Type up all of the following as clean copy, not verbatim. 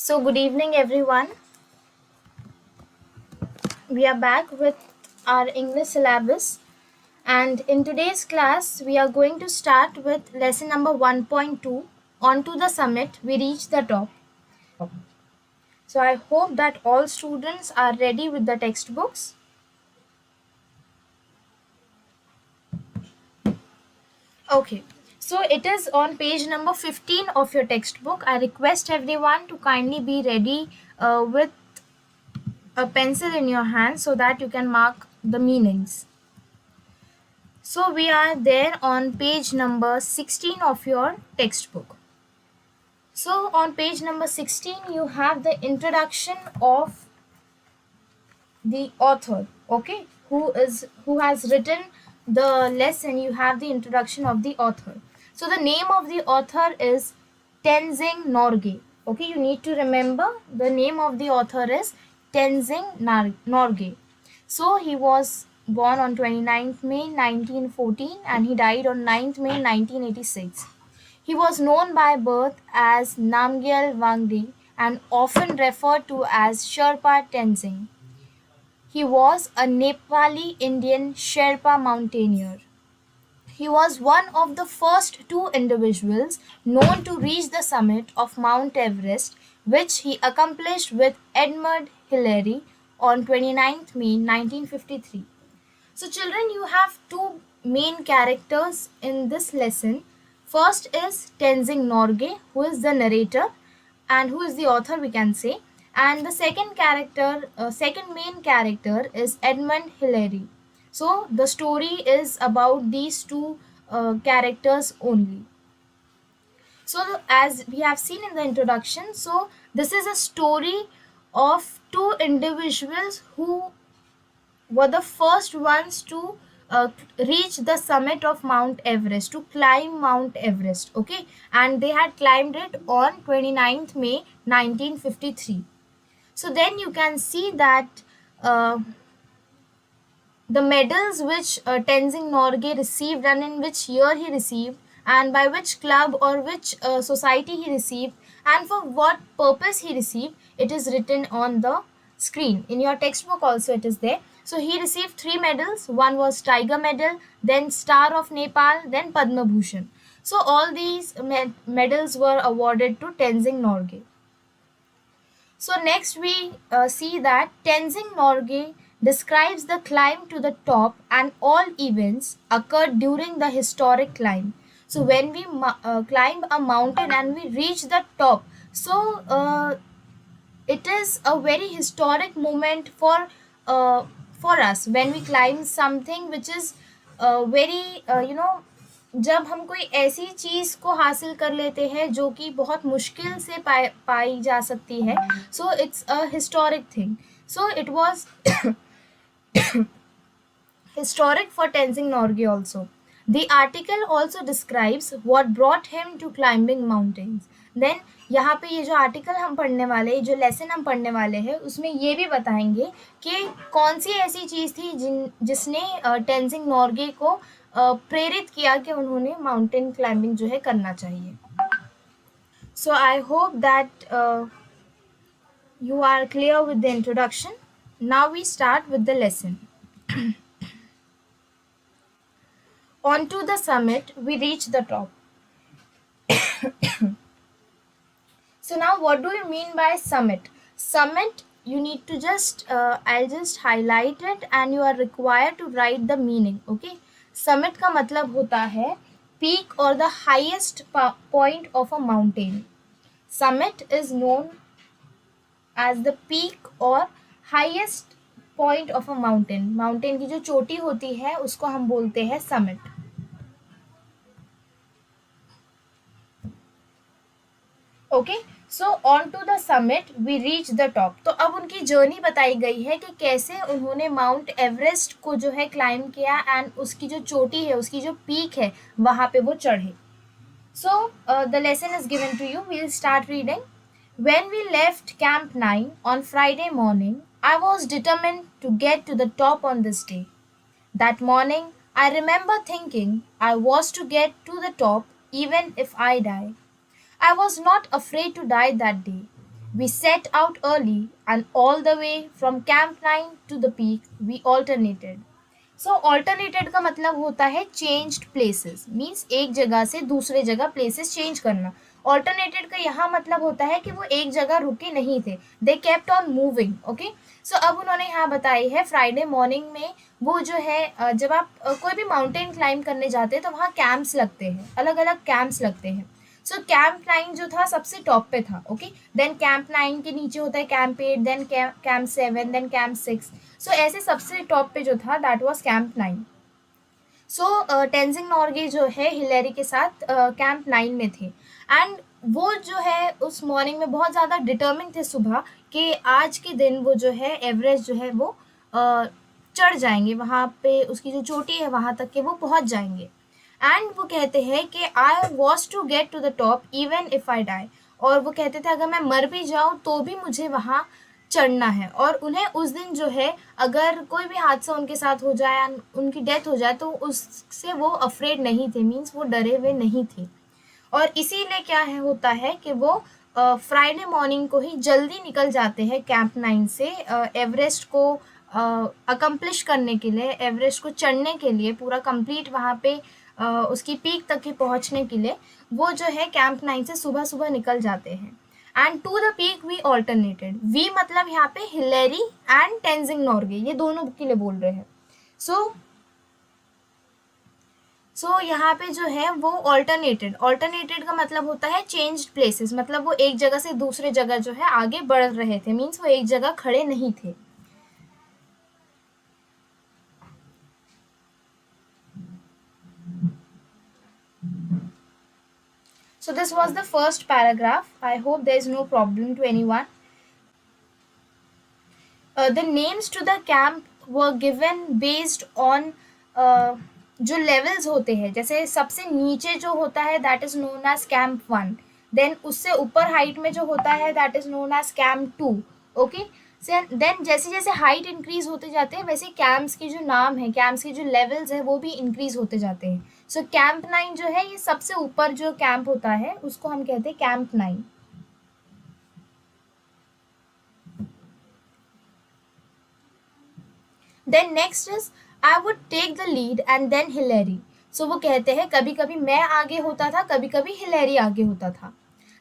So, good evening, everyone. We are back with our English syllabus, and in today's class, we are going to start with lesson number 1.2. On to the summit, we reach the top. So, I hope that all students are ready with the textbooks. Okay, so it is on page number 15 of your textbook. I request everyone to kindly be ready with a pencil in your hand so that you can mark the meanings. So we are there on page number 16 of your textbook. So on page number 16 you have the introduction of the author, okay, who has written the lesson. You have the introduction of the author. So the name of the author is Tenzing Norgay. Okay, you need to remember the name of the author is Tenzing Norgay. So he was born on 29th May 1914 and he died on 9th May 1986. He was known by birth as Namgyal Wangdi and often referred to as Sherpa Tenzing. He was a Nepali Indian Sherpa mountaineer. He was one of the first two individuals known to reach the summit of Mount Everest, which he accomplished with Edmund Hillary on 29th May 1953. So, children, you have two main characters in this lesson. First is Tenzing Norgay, who is the narrator and who is the author, we can say. And the second main character is Edmund Hillary. So, the story is about these two characters only. So, as we have seen in the introduction, so this is a story of two individuals who were the first ones to reach the summit of Mount Everest, to climb Mount Everest, okay, and they had climbed it on 29th May 1953. So then you can see that the medals which Tenzing Norgay received and in which year he received and by which club or which society he received and for what purpose he received, it is written on the screen. In your textbook also it is there. So he received three medals. One was Tiger Medal, then Star of Nepal, then Padma Bhushan. So all these medals were awarded to Tenzing Norgay. So next we see that Tenzing Norgay describes the climb to the top and all events occurred during the historic climb. So when we climb a mountain and we reach the top, so it is a very historic moment for us when we climb something which is very जब हम कोई ऐसी चीज़ को हासिल कर लेते हैं जो कि बहुत मुश्किल से पाई जा सकती है, so it's a historic thing. So it was historic for Tenzing Norgay also. The article also describes what brought him to climbing mountains. Then यहाँ पे ये जो आर्टिकल हम पढ़ने वाले, जो लेसन हम पढ़ने वाले हैं, उसमें ये भी बताएंगे कि कौन सी ऐसी चीज़ थी जिसने टेंजिंग नॉर्गे को प्रेरित किया कि उन्होंने माउंटेन क्लाइंबिंग जो है करना चाहिए. So I hope that you are clear with the introduction. Now we start with the lesson. Onto the summit, we reach the top. So now what do you mean by summit? Summit, you need to just, I'll just highlight it and you are required to write the meaning, okay? Summit का मतलब होता है peak or the highest point of a mountain. Summit is known as the peak or highest point of a mountain. Mountain की जो चोटी होती है उसको हम बोलते हैं summit. Okay, so on to the summit we reach the top. तो अब उनकी जर्नी बताई गई है कि कैसे उन्होंने माउंट एवरेस्ट को जो है क्लाइंब किया एंड उसकी जो चोटी है, उसकी जो पीक है, वहाँ पे वो चढ़े. So the lesson is given to you. We will start reading. When we left Camp 9 on Friday morning, I was determined to get to the top on this day. That morning, I remember thinking I was to get to the top even if I die. I was not afraid to die that day. We set out early, and all the way from Camp 9 to the peak, we alternated. So alternated का मतलब होता है changed places, means एक जगह से दूसरे जगह places change करना. ऑल्टरनेटेड का यहाँ मतलब होता है कि वो एक जगह रुके नहीं थे, they kept on moving. Okay, so अब उन्होंने यहाँ बताई है फ्राइडे मॉर्निंग में वो जो है जब आप कोई भी माउंटेन क्लाइंब करने जाते हैं तो वहाँ कैंप्स लगते हैं, अलग अलग कैंप्स लगते हैं. सो कैंप 9 जो था सबसे टॉप पे था. ओके, देन कैंप 9 के नीचे होता है camp 8, then camp 7, then camp 6. So ऐसे सबसे टॉप पे जो था that was camp 9. So Tenzing Norgay जो है हिलेरी के साथ कैंप 9 में थे, एंड वो जो है उस मॉर्निंग में बहुत ज़्यादा डिटर्मिन थे सुबह कि आज के दिन वो जो है एवरेस्ट जो है वो चढ़ जाएंगे, वहाँ पे उसकी जो चोटी है वहाँ तक के वो पहुँच जाएंगे. एंड वो कहते हैं कि I was to get to the top even if I die. और वो कहते थे अगर मैं मर भी जाऊँ तो भी मुझे वहाँ चढ़ना है. और उन्हें उस दिन जो है अगर कोई भी हादसा उनके साथ हो जाए, उनकी डेथ हो जाए, तो उससे वो अफ्रेड नहीं थे, मीन्स वो डरे हुए नहीं थे. और इसीलिए क्या है होता है कि वो फ्राइडे मॉर्निंग को ही जल्दी निकल जाते हैं कैंप 9 से एवरेस्ट को अकम्प्लिश करने के लिए, एवरेस्ट को चढ़ने के लिए, पूरा कंप्लीट वहाँ पे उसकी पीक तक ही पहुँचने के लिए वो जो है कैंप 9 से सुबह सुबह निकल जाते हैं. And to the peak we alternated. We मतलब यहाँ पे हिलेरी एंड टेंजिंग नॉर्गे, ये दोनों के लिए बोल रहे हैं. सो यहाँ पे जो है वो ऑल्टरनेटेड, ऑल्टरनेटेड का मतलब होता है चेंज्ड प्लेसेस, मतलब वो एक जगह से दूसरे जगह जो है आगे बढ़ रहे थे, मीन्स वो एक जगह खड़े नहीं थे. So this was the first paragraph. I hope there is no problem to anyone. The names to the camp were given based on जो लेवल्स होते हैं. जैसे सबसे नीचे जो होता है that is known as camp 1, then उससे ऊपर हाइट में जो होता है that is known as camp 2. Okay, then जैसे जैसे हाइट इंक्रीज होते जाते हैं वैसे कैंप्स की जो नाम है, कैंप्स की जो लेवल्स है वो भी इंक्रीज होते जाते हैं. सो कैंप 9 जो है ये सबसे ऊपर जो कैंप होता है उसको हम कहते हैं camp 9. Then next is I would take the lead and then Hillary. So वो कहते हैं कभी कभी मैं आगे होता था, कभी कभी हिलेरी आगे होता था.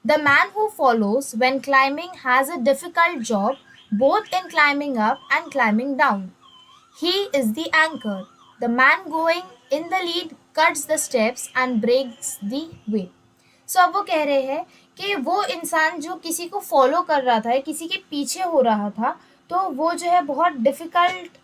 The man who follows when climbing has a difficult job both in climbing up and climbing down. He is the anchor. The man going in the lead cuts the steps and breaks the way. So अब वो कह रहे हैं कि वो इंसान जो किसी को फॉलो कर रहा था या किसी के पीछे हो रहा था, तो वो जो है बहुत डिफ़िकल्ट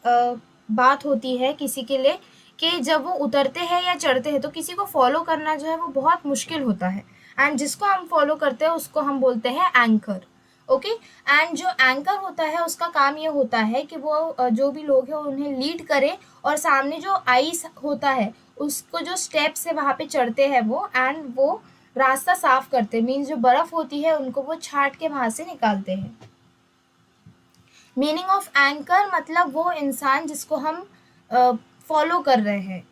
बात होती है किसी के लिए कि जब वो उतरते हैं या चढ़ते हैं तो किसी को फॉलो करना जो है वो बहुत मुश्किल होता है. एंड जिसको हम फॉलो करते हैं उसको हम बोलते हैं एंकर. ओके, एंड जो एंकर होता है उसका काम ये होता है कि वो जो भी लोग हैं उन्हें लीड करे और सामने जो आइस होता है उसको जो स्टेप्स है वहाँ पे चढ़ते हैं वो, एंड वो रास्ता साफ करते हैं, मीन्स जो बर्फ़ होती है उनको वो छाट के वहाँ से निकालते हैं. मीनिंग ऑफ एंकर मतलब वो इंसान जिसको हम फॉलो कर रहे हैं,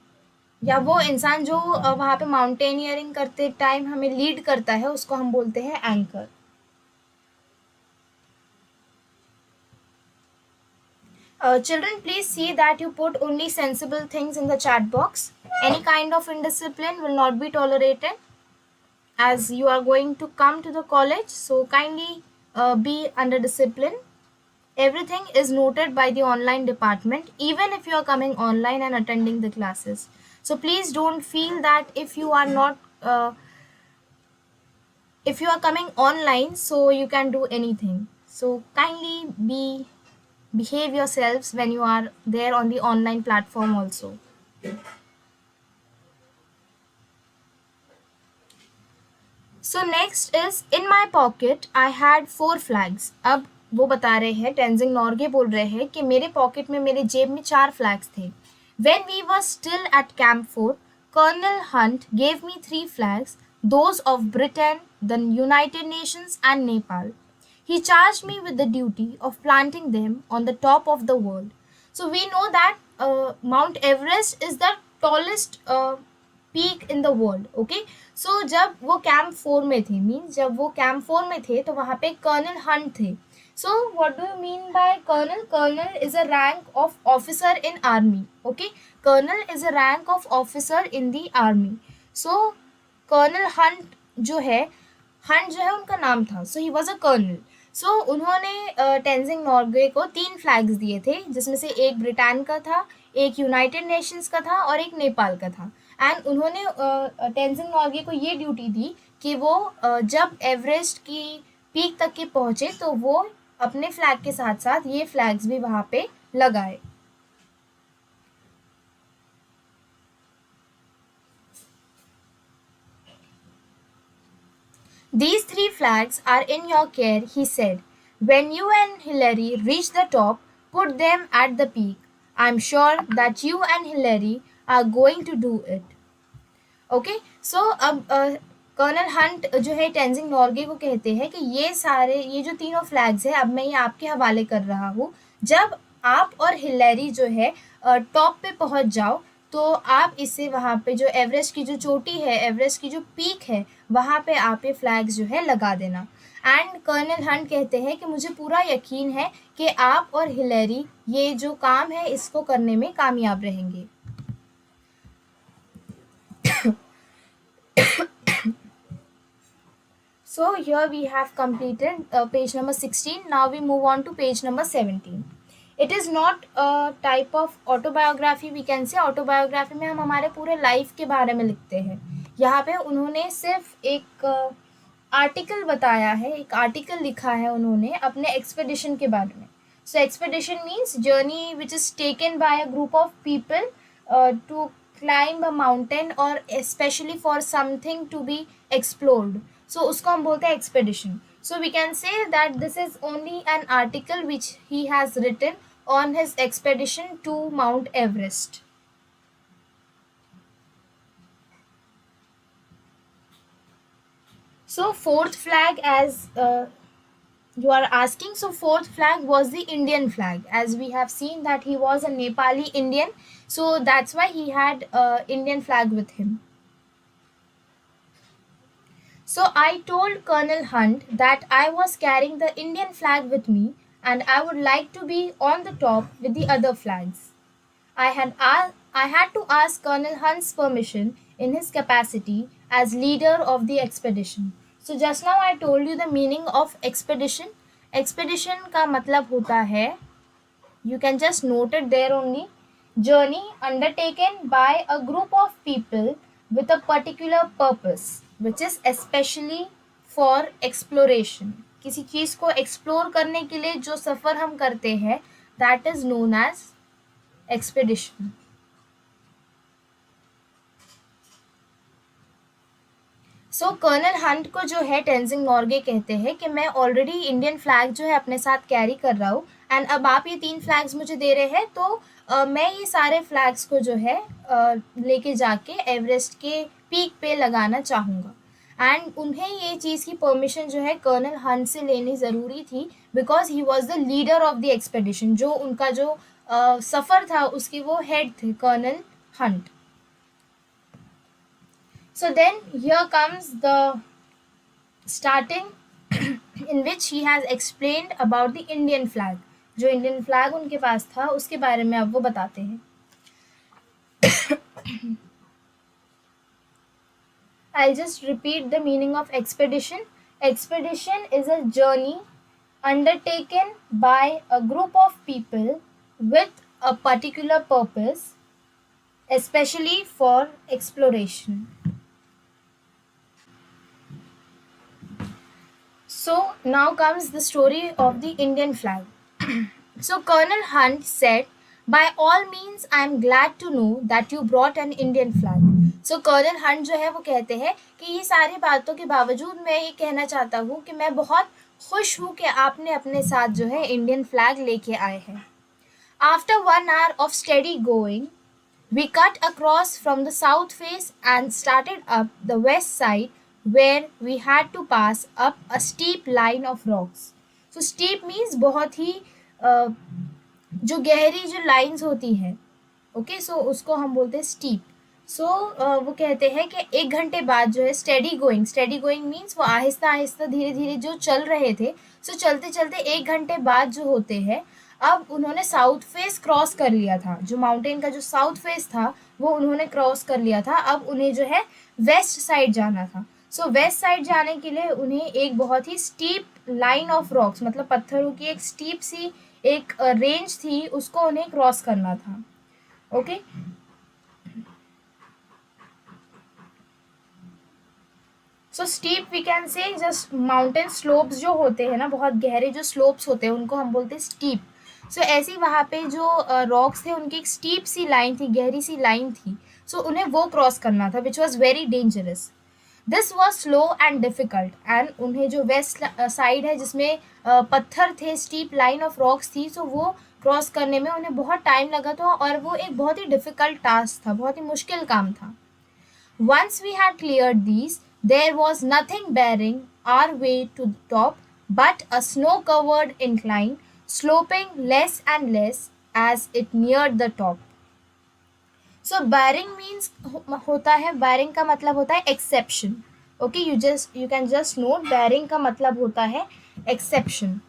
या वो इंसान जो वहाँ पे माउंटेनियरिंग करते टाइम हमें लीड करता है उसको हम बोलते हैं anchor. Children, please see that you put only sensible things in the chat box. Any kind of indiscipline will not be tolerated as you are going to come to the college. So kindly be under discipline. Everything is noted by the online department, even if you are coming online and attending the classes. So please don't feel that if you are not, if you are coming online, so you can do anything. So kindly behave yourselves when you are there on the online platform also. So next is in my pocket I had 4 flags. अब वो बता रहे हैं, टेंजिंग नॉर्गे बोल रहे हैं कि मेरे पॉकेट में, मेरे जेब में 4 फ्लैग्स थे. When we were still at Camp 4, Colonel Hunt gave me 3 flags, those of Britain, the United Nations and Nepal. He charged me with the duty of planting them on the top of the world. So we know that Mount Everest is the tallest peak in the world. Okay, so जब वो camp 4 में थे, means जब वो camp 4 में थे तो वहाँ पे कर्नल हंट थे. So what do you mean by colonel? Colonel is a rank of officer in army. Okay, colonel is a rank of officer in the army. So colonel Hunt जो है, Hunt जो है उनका नाम था, सो he was a colonel. सो उन्होंने टेंजिंग नॉर्गे को 3 flags दिए थे, जिसमें से एक ब्रिटेन का था, एक यूनाइटेड नेशंस का था और एक नेपाल का था. एंड उन्होंने टेंजिंग नॉर्गे को ये ड्यूटी दी कि वो जब एवरेस्ट की पीक तक के पहुँचे तो वो अपने फ्लैग के साथ साथ ये फ्लैग्स भी वहाँ पे लगाए. These 3 flags are in your care, he said. When you and Hillary reach the top, put them at the peak. I'm sure that you and Hillary are going to do it. Okay, so अब colonel Hunt जो है टेंजिंग नॉर्गे को कहते हैं कि ये जो तीनों फ्लैग्स हैं अब मैं ये आपके हवाले कर रहा हूँ. जब आप और हिलेरी जो है टॉप पे पहुँच जाओ तो आप इसे वहाँ पे जो एवरेस्ट की जो चोटी है, एवरेस्ट की जो पीक है, वहाँ पे आप ये फ्लैग्स जो है लगा देना. एंड कर्नल हंट कहते हैं कि मुझे पूरा यकीन है कि आप और हिलेरी ये जो काम है इसको करने में कामयाब रहेंगे. So here we have completed page number 16. Now we move on to page number 17. It is not a type of autobiography, we can say. Autobiography में हम हमारे पूरे लाइफ के बारे में लिखते हैं. यहाँ पे उन्होंने सिर्फ एक आर्टिकल बताया है, एक आर्टिकल लिखा है उन्होंने अपने एक्सपेडिशन के बारे में. So expedition means journey which is taken by a group of people to climb a mountain or especially for something to be explored. So उसको हम बोलते हैं expedition. So we can say that this is only an article which he has written on his expedition to Mount Everest. So fourth flag, as you are asking, so fourth flag was the Indian flag, as we have seen that he was a Nepali Indian, so that's why he had Indian flag with him. So I told Colonel Hunt that I was carrying the Indian flag with me and I would like to be on the top with the other flags. I had to ask Colonel Hunt's permission in his capacity as leader of the expedition. So just now I told you the meaning of expedition. Expedition का मतलब होता है, you can just note it there only, journey undertaken by a group of people with a particular purpose which is especially for exploration. किसी चीज़ को explore करने के लिए जो सफ़र हम करते हैं that is known as expedition. So colonel Hunt को जो है टेंजिंग नॉर्गे कहते हैं कि मैं ऑलरेडी इंडियन फ्लैग जो है अपने साथ कैरी कर रहा हूँ एंड अब आप ये 3 फ्लैग्स मुझे दे रहे हैं तो मैं ये सारे फ्लैग्स को जो है लेके जाके एवरेस्ट के पीक पे लगाना चाहूँगा. एंड उन्हें ये चीज़ की परमिशन जो है कर्नल हंट से लेनी ज़रूरी थी because he was the leader of the expedition. जो उनका जो सफ़र था उसके वो हेड थे colonel Hunt. So then here comes the starting in which he has explained about the Indian flag. जो Indian flag उनके पास था उसके बारे में अब वो बताते हैं. I'll just repeat the meaning of expedition. Expedition is a journey undertaken by a group of people with a particular purpose, especially for exploration. So now comes the story of the Indian flag. So Colonel Hunt said, by all means I am glad to know that you brought an Indian flag. So Colonel Hunt जो है वो कहते हैं कि ये सारी बातों के बावजूद मैं ये कहना चाहता हूँ कि मैं बहुत खुश हूँ कि आपने अपने साथ जो है इंडियन फ्लैग लेके आए हैं. After 1 hour of steady going, we cut across from the south face and started up the west side where we had to pass up a steep line of rocks. So steep means बहुत ही जो गहरी जो lines होती हैं, okay, सो उसको हम बोलते हैं स्टीप. सो वो कहते हैं कि 1 घंटे बाद जो है स्टेडी गोइंग मीन्स वो आहिस्ता आहिस्ता धीरे धीरे जो चल रहे थे, सो चलते चलते 1 घंटे बाद जो होते हैं, अब उन्होंने साउथ फेस क्रॉस कर लिया था, जो माउंटेन का जो साउथ फेस था वो उन्होंने क्रॉस कर लिया था। अब उन्हें जो है वेस्ट साइड जाना था। सो वेस्ट साइड जाने के लिए उन्हें एक बहुत ही स्टीप लाइन ऑफ रॉक्स, मतलब पत्थरों की एक स्टीप सी एक रेंज थी, उसको उन्हें क्रॉस करना था। Okay, so steep we can say just mountain slopes जो होते हैं ना, बहुत गहरे जो स्लोप्स होते हैं उनको हम बोलते हैं स्टीप। सो ऐसे वहाँ पे जो रॉक्स थे उनकी एक स्टीप सी लाइन थी, गहरी सी लाइन थी। सो उन्हें वो क्रॉस करना था, which was very dangerous. This was slow and difficult, and उन्हें जो वेस्ट साइड है जिसमें पत्थर थे, स्टीप लाइन ऑफ रॉक्स थी, सो वो क्रॉस करने में उन्हें बहुत टाइम लगा था, और वो एक बहुत ही डिफ़िकल्ट टास्क था, बहुत ही मुश्किल काम था। Once we had cleared these, there was nothing barring our way to the top but a snow covered incline, sloping less and less as it neared the top. So barring means होता है, barring का मतलब होता है exception. Okay, you can just note barring का मतलब होता है exception.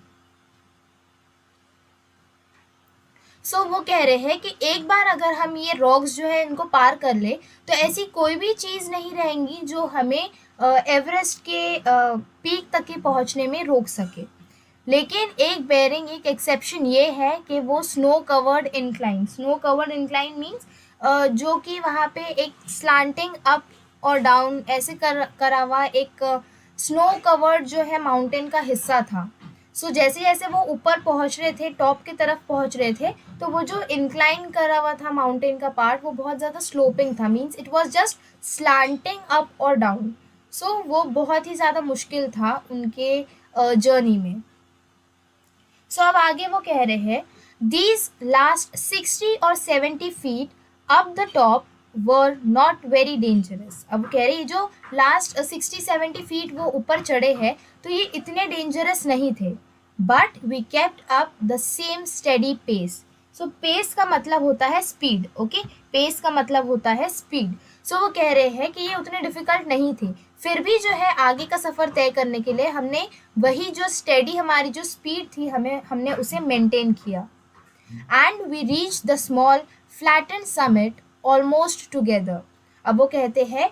सो वो कह रहे हैं कि एक बार अगर हम ये रॉक्स जो है इनको पार कर ले, तो ऐसी कोई भी चीज़ नहीं रहेंगी जो हमें एवरेस्ट के पीक तक के पहुंचने में रोक सके। लेकिन एक बेरिंग, एक एक्सेप्शन ये है कि वो स्नो कवर्ड इंक्लाइन मीन्स जो कि वहाँ पे एक स्लांटिंग अप और डाउन ऐसे करा हुआ एक स्नो कवर्ड जो है माउंटेन का हिस्सा था। सो जैसे जैसे वो ऊपर पहुंच रहे थे, टॉप की तरफ पहुंच रहे थे, तो वो जो इंक्लाइन करा हुआ था माउंटेन का पार्ट, वो बहुत ज़्यादा स्लोपिंग था, means it was just slanting up और डाउन। सो वो बहुत ही ज़्यादा मुश्किल था उनके जर्नी में। सो अब आगे वो कह रहे हैं, दीज लास्ट 60 और 70 feet up the top were not very dangerous. अब कह रही है जो लास्ट 60-70 फीट वो ऊपर चढ़े हैं, तो ये इतने डेंजरस नहीं थे। But we kept up the same steady pace. So pace का मतलब होता है स्पीड। ओके, पेस का मतलब होता है स्पीड। सो वो कह रहे हैं कि ये उतने डिफिकल्ट नहीं थे, फिर भी जो है आगे का सफ़र तय करने के लिए हमने वही जो स्टेडी हमारी जो स्पीड थी हमने उसे मेंटेन किया। And we reach the small flattened summit almost together. अब वो कहते हैं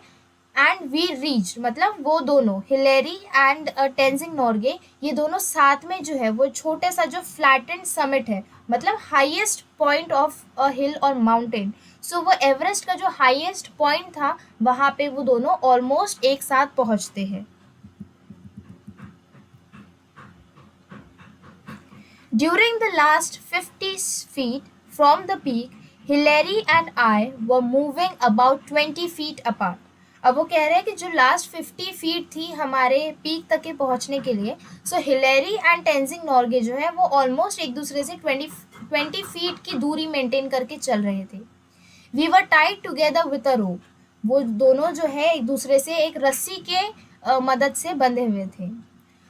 एंड वी रीच, मतलब वो दोनों हिलेरी एंड टेंजिंग नॉर्गे, ये दोनों साथ में जो है वो छोटे सा जो फ्लैटेंड समिट है, मतलब हाईएस्ट पॉइंट ऑफ अ हिल और माउंटेन। सो वो एवरेस्ट का जो हाईएस्ट पॉइंट था वहाँ पे वो दोनों ऑलमोस्ट एक साथ पहुँचते हैं। During the last 50 feet from the peak, Hilary and I were moving about 20 feet apart. अब वो कह रहे हैं कि जो लास्ट 50 फीट थी हमारे पीक तक के पहुंचने के लिए, सो हिलेरी एंड टेंजिंग नॉर्गे जो है वो ऑलमोस्ट एक दूसरे से 20 फीट की दूरी मेंटेन करके चल रहे थे। We were tied together with a rope. वो दोनों जो है एक दूसरे से एक रस्सी के मदद से बंधे हुए थे।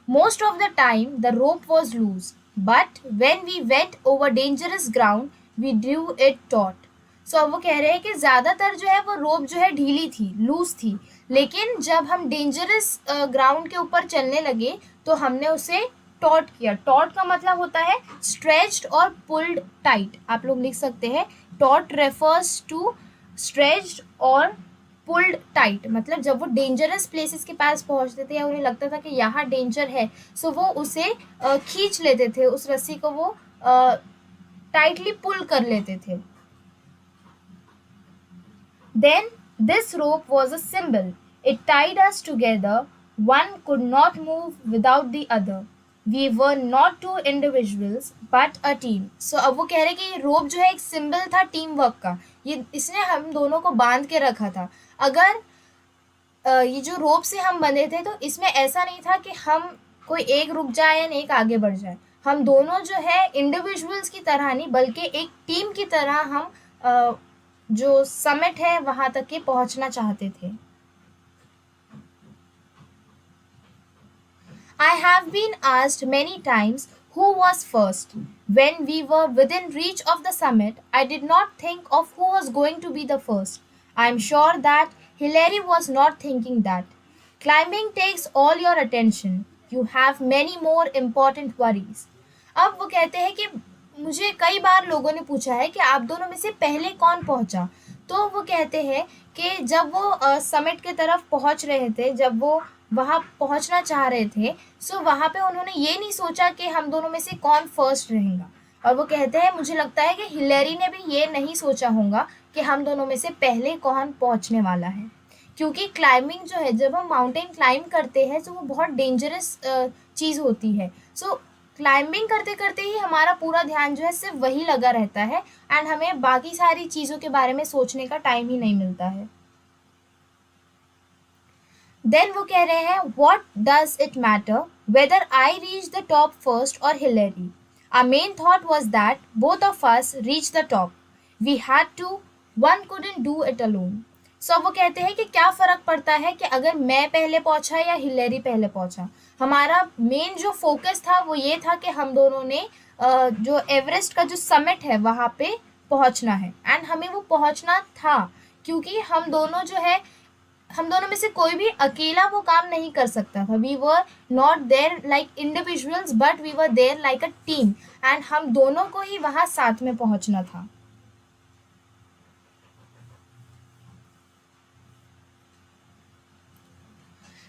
Most of the time the rope was loose, but when we went over dangerous ground, we drew it taut. So अब वो कह रहे हैं कि ज़्यादातर जो है वो रोप जो है ढीली थी, लूज थी, लेकिन जब हम डेंजरस ग्राउंड के ऊपर चलने लगे तो हमने उसे टॉट किया। टॉट का मतलब होता है स्ट्रेच्ड और पुल्ड टाइट। आप लोग लिख सकते हैं टॉट रेफर्स टू स्ट्रेच्ड और पुल्ड टाइट, मतलब जब वो डेंजरस प्लेसेस के पास पहुंचते थे या उन्हें लगता था कि यहाँ डेंजर है, सो वो उसे खींच लेते थे, उस रस्सी को वो टाइटली पुल कर लेते थे। Then this rope was a symbol, it tied us together, one could not move without the other, we were not two individuals but a team. So अब वो कह रहे कि ये रोप जो है एक सिंबल था टीम वर्क का, ये इसने हम दोनों को बांध के रखा था। अगर ये जो रोप से हम बंधे थे तो इसमें ऐसा नहीं था कि हम कोई एक रुक जाए या एक आगे बढ़ जाए, हम दोनों जो है इंडिविजुअल्स की तरह नहीं बल्कि एक टीम की तरह हम जो समिट है वहाँ तक के पहुँचना चाहते थे। I have been asked many times who was first. When we were within reach of the summit, I did not think of who was going to be the first. I am sure that Hilary was not thinking that. Climbing takes all your attention. You have many more important worries. अब वो कहते हैं कि मुझे कई बार लोगों ने पूछा है कि आप दोनों में से पहले कौन पहुंचा। तो वो कहते हैं कि जब वो समिट की तरफ पहुंच रहे थे, जब वो वहाँ पहुंचना चाह रहे थे, सो वहाँ पे उन्होंने ये नहीं सोचा कि हम दोनों में से कौन फर्स्ट रहेगा। और वो कहते हैं मुझे लगता है कि हिलेरी ने भी ये नहीं सोचा होगा कि हम दोनों में से पहले कौन पहुंचने वाला है, क्योंकि क्लाइंबिंग जो है, जब हम माउंटेन क्लाइंब करते हैं तो वो बहुत डेंजरस चीज़ होती है। सो क्लाइंबिंग करते करते ही हमारा पूरा ध्यान जो है सिर्फ वही लगा रहता है, एंड हमें बाकी सारी चीज़ों के बारे में सोचने का टाइम ही नहीं मिलता है। देन वो कह रहे हैं what does it matter whether I reach the top first और Hillary. Our main thought was that both of us reach the top, we had to, one couldn't do it alone. So वो कहते हैं कि क्या फ़र्क पड़ता है कि अगर मैं पहले पहुंचा या हिलेरी पहले पहुंचा। हमारा मेन जो फोकस था वो ये था कि हम दोनों ने जो एवरेस्ट का जो समिट है वहाँ पे पहुंचना है, एंड हमें वो पहुंचना था, क्योंकि हम दोनों में से कोई भी अकेला वो काम नहीं कर सकता था। We were not there like individuals but we were there like a team, and हम दोनों को ही वहाँ साथ में पहुंचना था।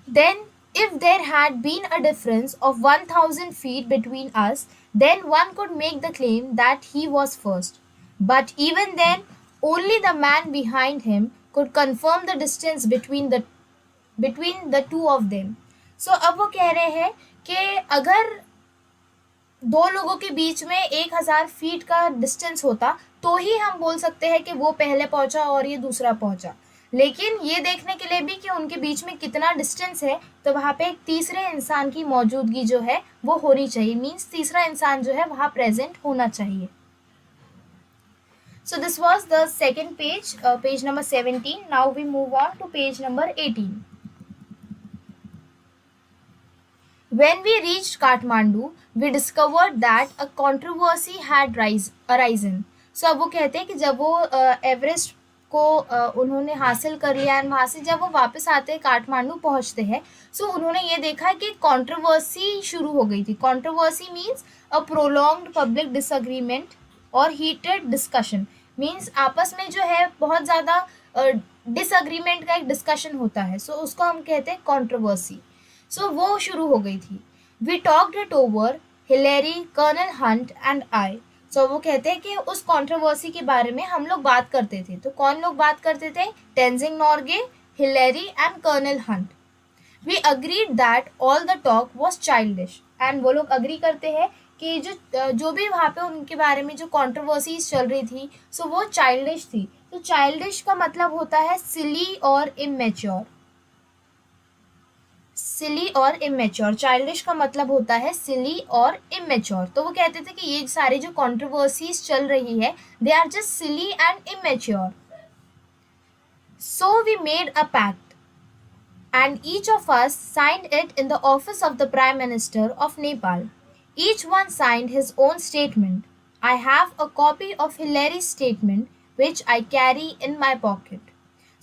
Then, if there had been a difference of 1000 feet between us, then one could make the claim that he was first. But even then, only the man behind him could confirm the distance between the two of them. So अब वो कह रहे हैं कि अगर दो लोगों के बीच में 1000 फीट का डिस्टेंस होता तो ही हम बोल सकते हैं कि वो पहले पहुंचा और ये दूसरा पहुंचा। लेकिन ये देखने के लिए भी कि उनके बीच में कितना डिस्टेंस है, तो वहाँ पे एक तीसरे इंसान की मौजूदगी जो है वो होनी चाहिए, मीन्स तीसरा इंसान जो है वहाँ प्रेजेंट होना चाहिए। So this was the second page, page number 17. Now we move on to page number 18. When we reached Kathmandu, we discovered that a controversy had arisen. So अब वो कहते हैं कि जब वो एवरेस्ट को उन्होंने हासिल कर लिया, एंड वहाँ से जब वो वापस आते हैं, काठमांडू पहुँचते हैं, सो उन्होंने ये देखा कि कंट्रोवर्सी शुरू हो गई थी। कंट्रोवर्सी मीन्स अ प्रोलॉन्ग्ड पब्लिक डिसएग्रीमेंट और हीटेड डिस्कशन, मीन्स आपस में जो है बहुत ज़्यादा डिसएग्रीमेंट का एक डिस्कशन होता है, सो उसको हम कहते हैं कंट्रोवर्सी। सो वो शुरू हो गई थी। We talked it over, Hillary, colonel Hunt and I. So वो कहते हैं कि उस कंट्रोवर्सी के बारे में हम लोग बात करते थे। तो कौन लोग बात करते थे? Tenzing Norgay, Hillary and colonel Hunt. We agreed that all the talk was childish, and वो लोग अग्री करते हैं कि जो भी वहाँ पे उनके बारे में जो कंट्रोवर्सीज चल रही थी, सो वो चाइल्डिश थी। तो चाइल्डिश का मतलब होता है सिली और इमेच्योर। सिली और इमेच्योर, चाइल्डिश का मतलब होता है सिली और इमेच्योर। तो वो कहते थे कि ये सारी जो कंट्रोवर्सीज चल रही है, they are just silly and immature. So we made a pact and each of us signed it in the office of the prime minister of Nepal. Each one signed his own statement. I have a copy of Hillary's statement which I carry in my pocket.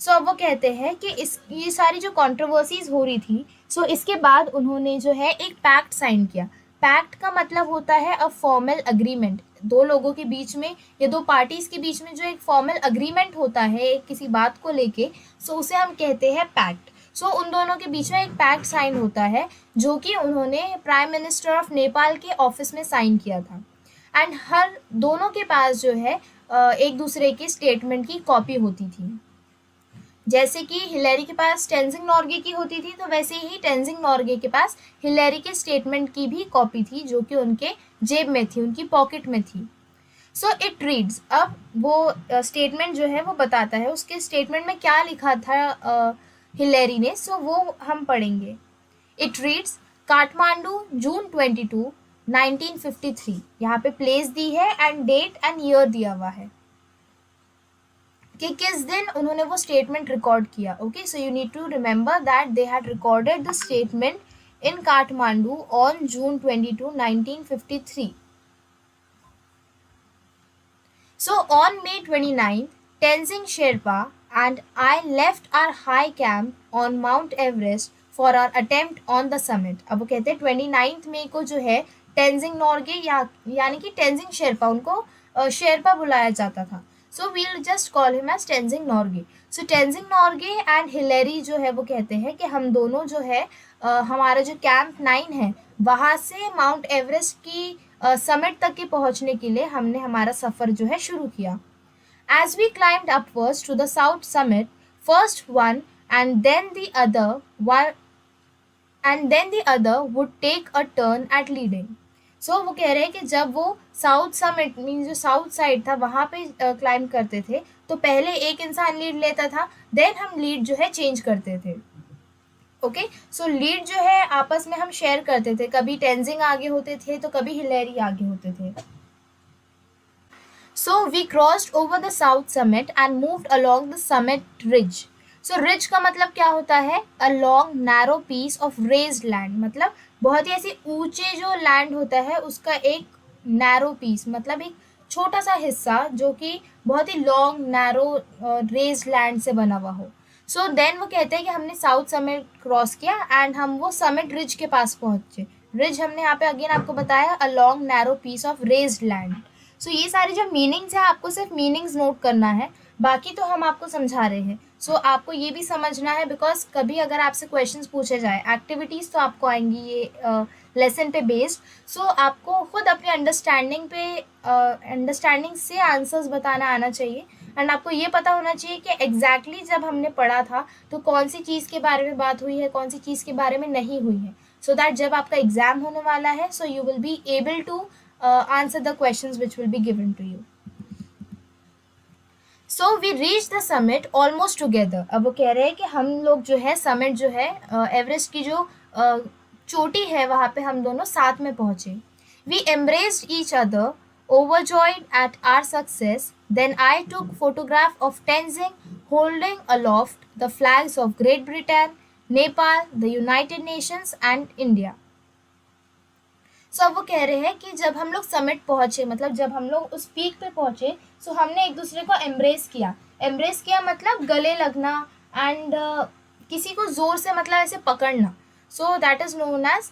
So अब वो कहते हैं कि ये सारी जो controversies हो रही थी, सो इसके बाद उन्होंने जो है एक पैक्ट साइन किया। पैक्ट का मतलब होता है अ फॉर्मल अग्रीमेंट। दो लोगों के बीच में या दो पार्टीज के बीच में जो एक फॉर्मल अग्रीमेंट होता है किसी बात को लेके, सो उसे हम कहते हैं पैक्ट। सो उन दोनों के बीच में एक पैक्ट साइन होता है जो कि उन्होंने प्राइम मिनिस्टर ऑफ नेपाल के ऑफिस में साइन किया था। एंड हर दोनों के पास जो है एक दूसरे के स्टेटमेंट की कॉपी होती थी। जैसे कि हिलेरी के पास टेंजिंग नॉर्गे की होती थी, तो वैसे ही टेंजिंग नॉर्गे के पास हिलेरी के स्टेटमेंट की भी कॉपी थी, जो कि उनके जेब में थी, उनकी पॉकेट में थी। सो इट रीड्स, अब वो स्टेटमेंट जो है वो बताता है उसके स्टेटमेंट में क्या लिखा था हिलेरी ने, सो वो हम पढ़ेंगे। इट रीड्स काठमांडू जून 22, 1953। यहाँ पे प्लेस दी है एंड डेट एंड ईयर दिया हुआ है कि किस दिन उन्होंने वो स्टेटमेंट रिकॉर्ड किया। Okay, so you need to remember that they had recorded the statement in Kathmandu on June 22, 1953. So on May 29th, Tenzing Sherpa and I left our high camp on Mount Everest for our attempt on the summit. अब वो कहते हैं 29 मई को जो है टेंजिंग नॉर्गे यानी कि टेंजिंग शेरपा, उनको शेरपा बुलाया जाता था. So we'll just call him as Tenzing Norgay. So Tenzing Norgay and Hillary जो है वो कहते हैं कि हम दोनों जो है हमारा जो कैंप 9 है वहाँ से माउंट एवरेस्ट की समिट तक के पहुँचने के लिए हमने हमारा सफ़र जो है शुरू किया. As we climbed upwards to the south summit, first one and then the other would take a turn at leading. So वो कह रहे हैं कि जब वो साउथ समिट मीन जो साउथ साइड था वहाँ पे क्लाइंब करते थे तो पहले एक इंसान लीड लेता था, देन हम लीड जो है चेंज करते थे. ओके, सो लीड जो है आपस में हम शेयर करते थे, कभी टेंजिंग आगे होते थे तो कभी हिलेरी आगे होते थे. So we crossed over the south summit and moved along the summit ridge. So ridge का मतलब क्या होता है? A long narrow piece of raised land. मतलब बहुत ही ऐसे ऊंचे जो लैंड होता है उसका एक नैरो पीस, मतलब एक छोटा सा हिस्सा जो कि बहुत ही लॉन्ग नैरो रेज्ड लैंड से बना हुआ हो. सो देन वो कहते हैं कि हमने साउथ समिट क्रॉस किया एंड हम वो समिट रिज के पास पहुंचे. रिज हमने यहाँ पे अगेन आपको बताया a long narrow piece of raised land. So ये सारी जो मीनिंग्स है आपको सिर्फ मीनिंग्स नोट करना है, बाकी तो हम आपको समझा रहे हैं. सो आपको ये भी समझना है बिकॉज कभी अगर आपसे क्वेश्चंस पूछे जाए, एक्टिविटीज़ तो आपको आएंगी ये लेसन पे बेस्ड. सो आपको खुद अपने अंडरस्टैंडिंग से आंसर्स बताना आना चाहिए एंड आपको ये पता होना चाहिए कि एग्जैक्टली जब हमने पढ़ा था तो कौन सी चीज़ के बारे में बात हुई है, कौन सी चीज़ के बारे में नहीं हुई है, सो दैट जब आपका एग्जाम होने वाला है so you will be able to answer the questions which will be given to you. So we reached the summit almost together. अब वो कह रहे हैं कि हम लोग जो है समिट जो है एवरेस्ट की जो चोटी है वहाँ पे हम दोनों साथ में पहुँचे. We embraced each other, overjoyed at our success. Then I took photograph of Tenzing holding aloft the flags of Great Britain, Nepal, the United Nations and India. सो अब वो कह रहे हैं कि जब हम लोग समिट पहुँचे, मतलब जब हम लोग उस पीक पे पहुँचे सो हमने एक दूसरे को एम्ब्रेस किया मतलब गले लगना एंड किसी को ज़ोर से मतलब ऐसे पकड़ना. So that is known as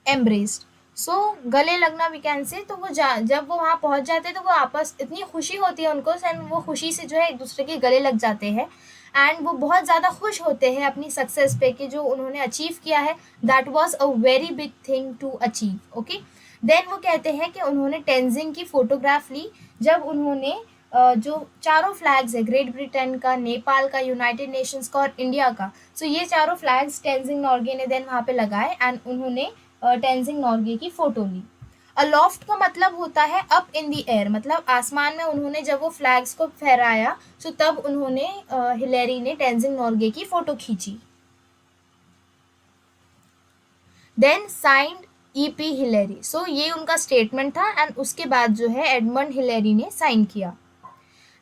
embraced. So गले लगना वी कैन से. तो वो जब वो वहाँ पहुँच जाते हैं तो वो आपस इतनी खुशी होती है उनको एंड वो खुशी से जो है एक दूसरे के गले लग जाते हैं एंड वो बहुत ज़्यादा खुश होते हैं अपनी सक्सेस पे कि जो उन्होंने अचीव किया है that was a very big thing to achieve. Okay, then वो कहते हैं कि उन्होंने टेंजिंग की फ़ोटोग्राफ ली जब उन्होंने जो चारों फ्लैग्स है ग्रेट ब्रिटेन का, नेपाल का, यूनाइटेड नेशंस का और इंडिया का, सो ये चारों फ्लैग्स टेंजिंग नॉर्गे ने देन वहाँ पे लगाए एंड उन्होंने टेंजिंग नॉर्गे की फ़ोटो ली. अलोफ्ट का मतलब होता है अप इन द एयर, मतलब आसमान में उन्होंने जब वो फ्लैग्स को फहराया सो तब उन्होंने हिलेरी ने टेंजिंग नॉर्गे की फ़ोटो खींची. Then signed E.P. हिलेरी. सो ये उनका स्टेटमेंट था एंड उसके बाद जो है एडमंड हिलेरी ने साइन किया.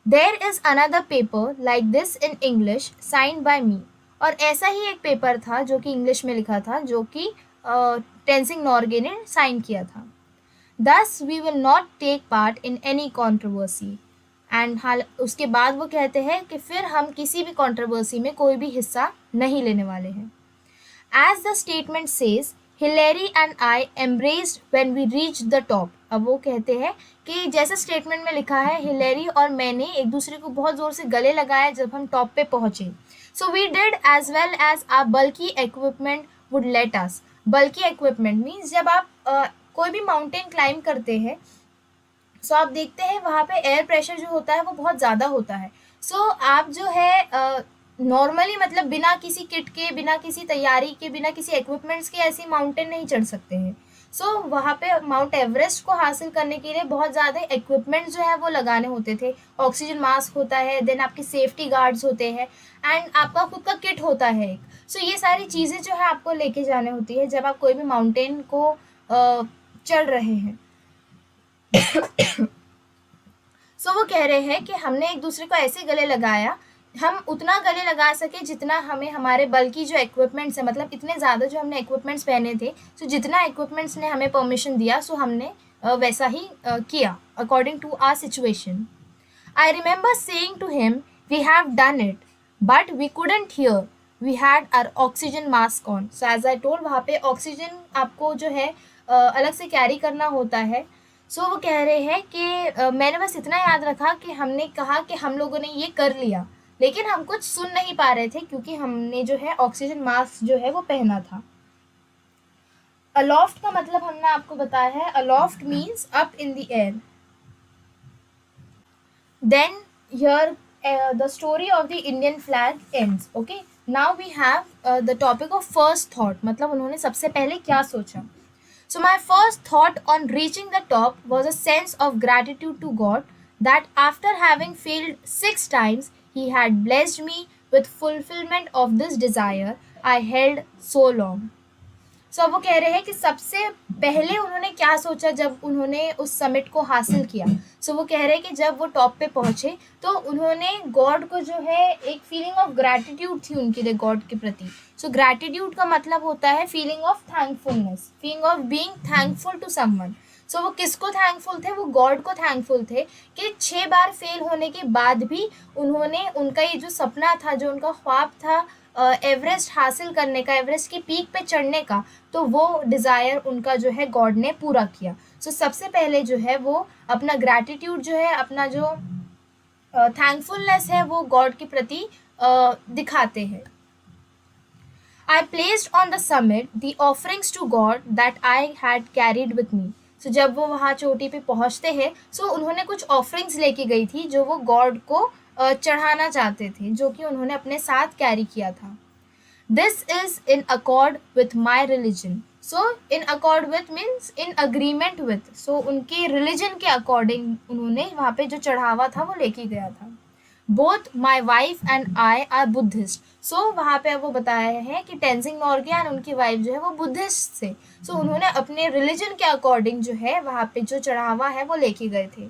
There is another paper like this in English signed by me. और ऐसा ही एक पेपर था जो कि इंग्लिश में लिखा था जो कि टेंजिंग नॉर्गे ने साइन किया था. Thus we will not take part in any controversy. And उसके बाद वो कहते हैं कि फिर हम किसी भी कंट्रोवर्सी में कोई भी हिस्सा नहीं लेने वाले हैं. As the statement says, Hillary and I embraced when we reached the top. अब वो कहते हैं कि जैसे स्टेटमेंट में लिखा है हिलेरी और मैंने एक दूसरे को बहुत ज़ोर से गले लगाया जब हम टॉप पे पहुँचे. So we did as well as our bulky equipment would let us. बल्कि इक्विपमेंट मीन्स जब आप कोई भी माउंटेन क्लाइंब करते हैं सो आप देखते हैं वहाँ पे एयर प्रेशर जो होता है वो बहुत ज़्यादा होता है. सो आप जो है नॉर्मली मतलब बिना किसी किट के, बिना किसी तैयारी के, बिना किसी इक्विपमेंट्स के ऐसी माउंटेन नहीं चढ़ सकते हैं. सो वहाँ पे माउंट एवरेस्ट को हासिल करने के लिए बहुत ज़्यादा इक्विपमेंट्स जो है वो लगाने होते थे. ऑक्सीजन मास्क होता है, देन आपके सेफ्टी गार्ड्स होते हैं एंड आपका खुद का किट होता है एक. सो ये सारी चीज़ें जो है आपको लेके जाने होती है जब आप कोई भी माउंटेन को चल रहे हैं. सो वो कह रहे हैं कि हमने एक दूसरे को ऐसे गले लगाया, हम उतना गले लगा सके जितना हमें हमारे बल्कि जो इक्विपमेंट्स है, मतलब इतने ज़्यादा जो हमने इक्विपमेंट्स पहने थे, सो जितना इक्विपमेंट्स ने हमें परमिशन दिया सो हमने वैसा ही किया according to our situation. I remember saying to him, "We have done it," but we couldn't hear. We had our oxygen mask on. So as I told, वहाँ पे ऑक्सीजन आपको जो है अलग से कैरी करना होता है. वो कह रहे हैं कि मैंने बस इतना याद रखा कि हमने कहा कि हम लोगों ने ये कर लिया, लेकिन हम कुछ सुन नहीं पा रहे थे क्योंकि हमने जो है ऑक्सीजन मास्क जो है वो पहना था. अलोफ्ट का मतलब हमने आपको बताया है. Aloft means up in the air. Then here the story of the Indian flag ends. Okay, now we have the topic of first thought. मतलब उन्होंने सबसे पहले क्या सोचा. So my first thought on reaching the top was a sense of gratitude to God that after having failed 6 times, He had blessed me with fulfillment of this desire I held so long. अब वो कह रहे हैं कि सबसे पहले उन्होंने क्या सोचा जब उन्होंने उस समिट को हासिल किया. वो कह रहे हैं कि जब वो टॉप पे पहुंचे तो उन्होंने गॉड को जो है एक फीलिंग ऑफ ग्रैटिट्यूड थी उनके लिए गॉड के प्रति. ग्रैटिट्यूड का मतलब होता है feeling of thankfulness, feeling of being thankful to someone. वो किसको थैंकफुल थे? वो गॉड को थैंकफुल थे कि 6 बार फेल होने के बाद भी उन्होंने उनका ये जो सपना था, जो उनका ख्वाब था एवरेस्ट हासिल करने का, एवरेस्ट की पीक पे चढ़ने का, तो वो डिज़ायर उनका जो है गॉड ने पूरा किया. सबसे पहले जो है वो अपना ग्रैटिट्यूड जो है, अपना जो थैंकफुलनेस है वो गॉड के प्रति दिखाते हैं. I placed on the summit the offerings to God that I had carried with me. जब वो वहाँ चोटी पे पहुँचते हैं उन्होंने कुछ ऑफरिंग्स लेके गई थी जो वो गॉड को चढ़ाना चाहते थे, जो कि उन्होंने अपने साथ कैरी किया था. This is in accord with my religion. In accord with means in agreement with. उनके रिलीजन के अकॉर्डिंग उन्होंने वहाँ पे जो चढ़ावा था वो लेके गया था. Both my wife and I R Buddhist. वहाँ पे वो बताया है कि टेंजिंग नोर्गे एंड उनकी वाइफ जो है वो बुद्धिस्ट थे. उन्होंने अपने रिलीजन के अकॉर्डिंग जो है वहाँ पे जो चढ़ावा है वो लेके गए थे.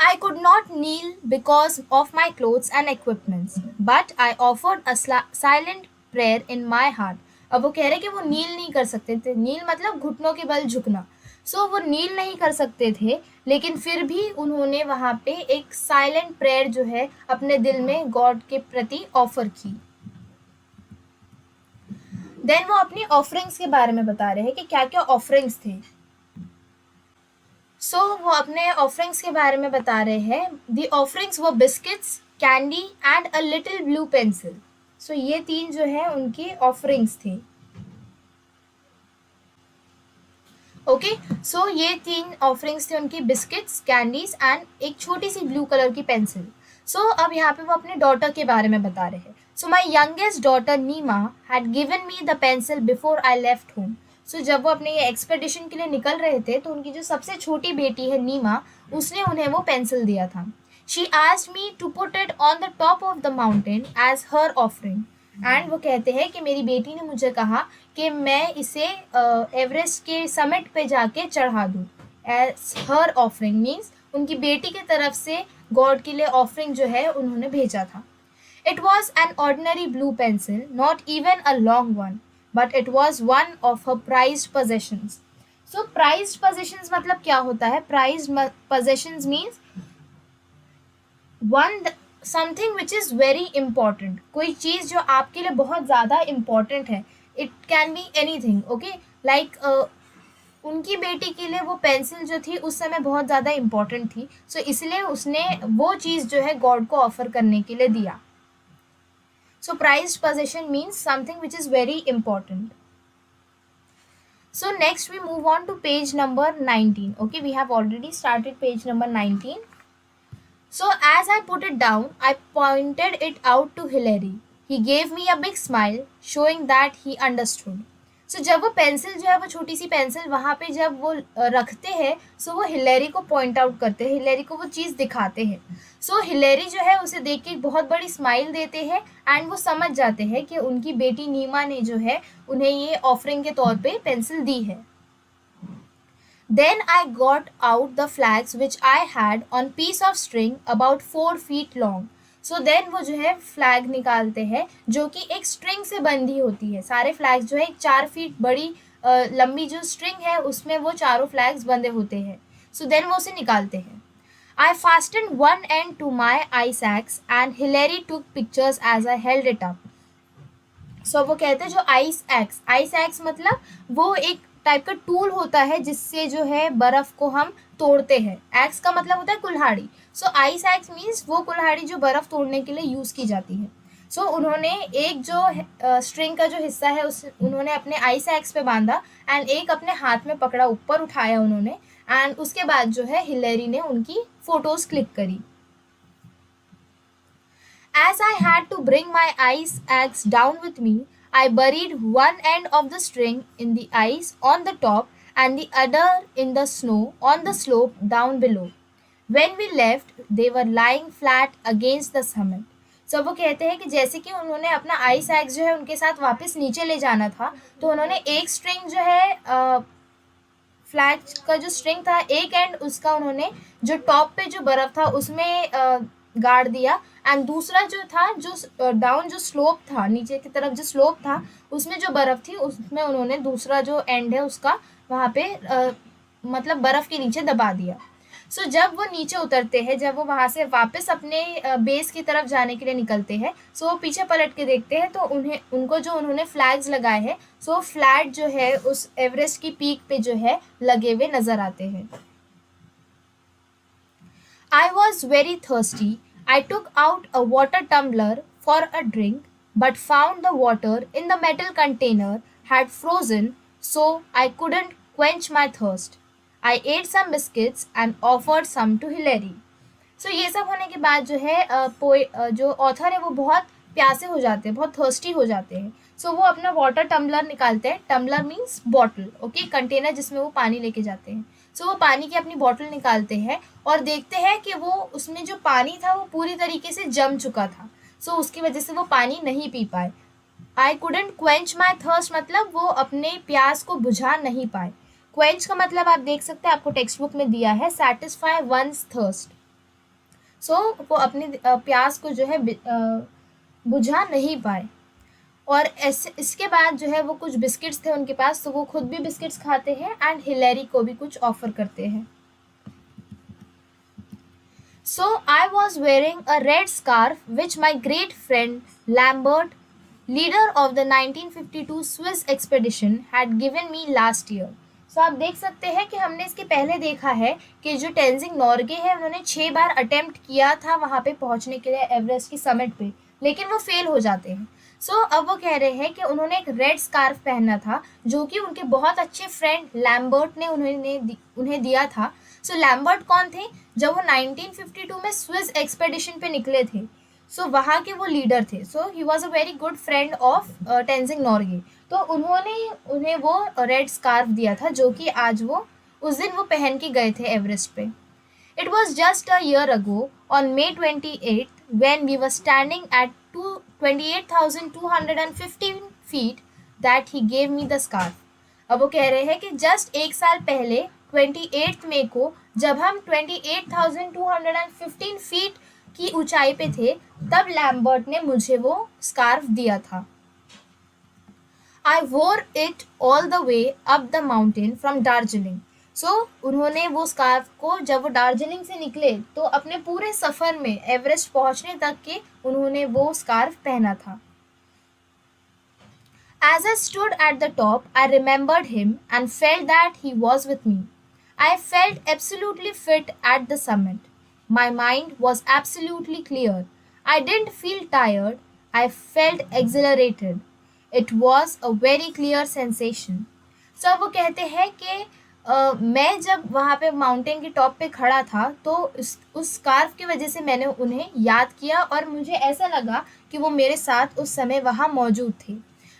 I could not kneel because of my clothes and equipments, but I offered a silent prayer in my heart. अब वो कह रहे कि वो नील नहीं कर सकते थे. नील मतलब घुटनों के बल झुकना. वो नील नहीं कर सकते थे, लेकिन फिर भी उन्होंने वहाँ पे एक साइलेंट प्रेयर जो है अपने दिल में गॉड के प्रति ऑफर की. देन वो अपनी ऑफरिंग्स के बारे में बता रहे हैं कि क्या क्या ऑफरिंग्स थे. वो अपने ऑफरिंग्स के बारे में बता रहे हैं. दी ऑफरिंग्स वो biscuits, candy and a little blue pencil. ये 3 जो है उनकी ऑफरिंग्स थे. ओके, ये 3 ऑफरिंग्स थे उनकी, बिस्किट्स, कैंडीज एंड एक छोटी सी ब्लू कलर की पेंसिल. अब यहाँ पे वो अपने डॉटर के बारे में बता रहे हैं. My youngest daughter Nima had given me the pencil before I left home. जब वो अपने ये एक्सपेडिशन के लिए निकल रहे थे तो उनकी जो सबसे छोटी बेटी है नीमा, उसने उन्हें वो पेंसिल दिया था. She asked me to put it on the top of the mountain as her offering. And वो कहते हैं कि मेरी बेटी ने मुझे कहा कि मैं इसे एवरेस्ट के समिट पे जाके चढ़ा दूँ. एज हर ऑफरिंग मीन्स उनकी बेटी की तरफ से गॉड के लिए ऑफरिंग जो है उन्होंने भेजा था. It was an ordinary blue pencil, not even a long one, but it was one of her prized possessions. Prized possessions मतलब क्या होता है? Prized possessions means something which is very important. कोई चीज़ जो आपके लिए बहुत ज़्यादा important है. It can be anything. Okay, like उनकी बेटी के लिए वो पेंसिल जो थी उस समय बहुत ज़्यादा important थी. इसलिए उसने वो चीज़ जो है गॉड को ऑफर करने के लिए दिया. Prized possession means something which is very important. Next we move on to page number 19. Okay, we have already started page number 19. As I put it down, I pointed it out to Hilary. He gave me a big smile, showing that he understood. जब वो pencil जो है वो छोटी सी pencil वहाँ पे जब वो रखते हैं वो हिलेरी को पॉइंट आउट करते हैं, हिलेरी को वो चीज़ दिखाते हैं. हिलेरी जो है उसे देख के बहुत बड़ी स्माइल देते हैं एंड वो समझ जाते हैं कि उनकी बेटी नीमा ने जो है उन्हें ये ऑफरिंग के तौर पे पेंसिल दी है. Then I got out the flags which I had on piece of string about 4 feet long. Then वो जो है फ्लैग निकालते हैं जो कि एक स्ट्रिंग से बंधी होती है. सारे फ्लैग्स जो है 4 फीट बड़ी लंबी जो स्ट्रिंग है उसमें वो चारों फ्लैग्स बंधे होते हैं. देन वो उसे निकालते हैं. I fastened one end to my ice axe and Hilary took pictures as I held it up. सो वो कहते हैं जो आइस एक्स मतलब वो एक टाइप का टूल होता है जिससे जो है बर्फ को हम तोड़ते हैं. एक्स का मतलब होता है कुल्हाड़ी. सो आइस एक्स मीन्स वो कुल्हाड़ी जो बर्फ तोड़ने के लिए यूज की जाती है. सो उन्होंने एक जो स्ट्रिंग का जो हिस्सा है उस उन्होंने अपने आइस एक्स पे बांधा एंड एक अपने हाथ में पकड़ा, ऊपर उठाया उन्होंने, एंड उसके बाद जो है हिलेरी ने उनकी फोटोज क्लिक करी. As I had to bring my ice axe down with me, I buried one end of the string in the ice on the top and the other in the snow on the slope down below. When we left, they were lying flat against the summit. So वो कहते हैं कि जैसे कि उन्होंने अपना ice axe जो है उनके साथ वापस नीचे ले जाना था, तो उन्होंने एक स्ट्रिंग जो है फ्लैट का जो स्ट्रिंग था, एक एंड उसका उन्होंने जो टॉप पे जो बर्फ था उसमें गाड़ दिया, एंड दूसरा जो था जो डाउन जो स्लोप था, नीचे की तरफ जो स्लोप था उसमें जो बर्फ थी उसमें उन्होंने दूसरा जो एंड है उसका वहाँ पे मतलब बर्फ के नीचे दबा दिया. सो जब वो नीचे उतरते हैं, जब वो वहाँ से वापस अपने बेस की तरफ जाने के लिए निकलते हैं, सो वो पीछे पलट के देखते हैं तो उनको जो उन्होंने फ्लैग्स लगाए हैं, सो फ्लैग जो है उस एवरेस्ट की पीक पे जो है लगे हुए नजर आते हैं. I was very thirsty. I took out a water tumbler for a drink, but found the water in the metal container had frozen, so I couldn't quench my thirst. I ate some biscuits and offered some to Hilary. So ये सब होने के बाद जो है जो author है वो बहुत प्यासे हो जाते हैं, बहुत थर्स्टी हो जाते हैं. सो वो अपना वाटर टम्बलर निकालते हैं. Tumbler means bottle, okay, container जिसमें वो पानी लेके जाते हैं. सो वो पानी की अपनी बॉटल निकालते हैं और देखते हैं कि वो उसमें जो पानी था वो पूरी तरीके से जम चुका था. सो उसकी वजह से वो पानी नहीं पी पाए. I couldn't quench my thirst मतलब वो अपने प्यास को बुझा नहीं पाए. क्वेंच का मतलब आप देख सकते हैं, आपको टेक्स्ट बुक में दिया है, सेटिस्फाई वंस थर्स्ट. सो वो अपने प्यास को जो है बुझा नहीं पाए. और इसके बाद जो है वो कुछ बिस्किट्स थे उनके पास, तो वो खुद भी बिस्किट्स खाते हैं एंड हिलेरी को भी कुछ ऑफर करते हैं. So I was wearing a red scarf which my great friend Lambert, leader of the 1952 Swiss expedition, had given me last year. So आप देख सकते हैं कि हमने इसके पहले देखा है कि जो टेंजिंग नॉर्गे है उन्होंने 6 बार अटेम्प्ट किया था वहाँ पे पहुँचने के लिए एवरेस्ट की समिट पे, लेकिन वो फेल हो जाते हैं. सो अब वो कह रहे हैं कि उन्होंने एक रेड स्कार्फ पहना था जो कि उनके बहुत अच्छे फ्रेंड लैम्बर्ट ने उन्हें दिया था. सो लैम्बर्ट कौन थे? जब वो 1952 में स्विस एक्सपेडिशन पे निकले थे, सो वहाँ के वो लीडर थे. So he was a very good friend of Tenzing Norgay. तो उन्होंने उन्हें वो रेड स्कार्फ दिया था जो कि आज वो उस दिन वो पहन के गए थे एवरेस्ट पे. It was just a year ago, on May 28th, when we were standing at 28,215 feet, that he gave me the scarf. अब वो कह रहे हैं कि जस्ट एक साल पहले 28 मई को जब हम 28,215 फीट की ऊंचाई पे थे, तब लैम्बर्ट ने मुझे वो स्कार्फ दिया था. I wore it all the way up the mountain from Darjeeling. सो उन्होंने वो स्कार्फ को जब वो दार्जिलिंग से निकले तो अपने पूरे सफ़र में एवरेस्ट पहुंचने तक के उन्होंने वो स्कार्फ पहना था. As I stood at the top, I remembered him and felt that he was with me. I felt absolutely fit at the summit. My mind was absolutely clear. I didn't feel tired. I felt exhilarated. It was a very clear sensation. So वो कहते हैं कि मैं जब वहाँ पे mountain के top पे खड़ा था तो उस स्कार्फ की वजह से मैंने उन्हें याद किया और मुझे ऐसा लगा कि वो मेरे साथ उस समय वहाँ मौजूद थे.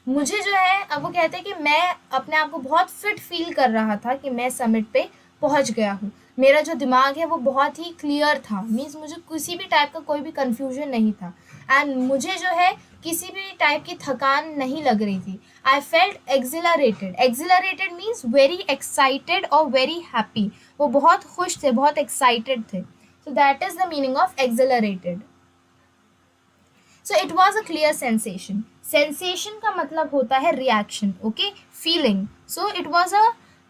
मुझे जो है, अब वो कहते हैं कि मैं अपने आप को बहुत फिट फील कर रहा था कि मैं समिट पे पहुँच गया हूँ. मेरा जो दिमाग है वो बहुत ही क्लियर था, मीन्स मुझे किसी भी टाइप का कोई भी कन्फ्यूजन नहीं था एंड मुझे जो है किसी भी टाइप की थकान नहीं लग रही थी. I felt accelerated. Accelerated means very excited और वेरी हैप्पी. वो बहुत खुश थे, बहुत एक्साइटेड थे. So that is the meaning of accelerated. So it was a clear sensation. Sensation का मतलब होता है reaction, okay, feeling. So it was a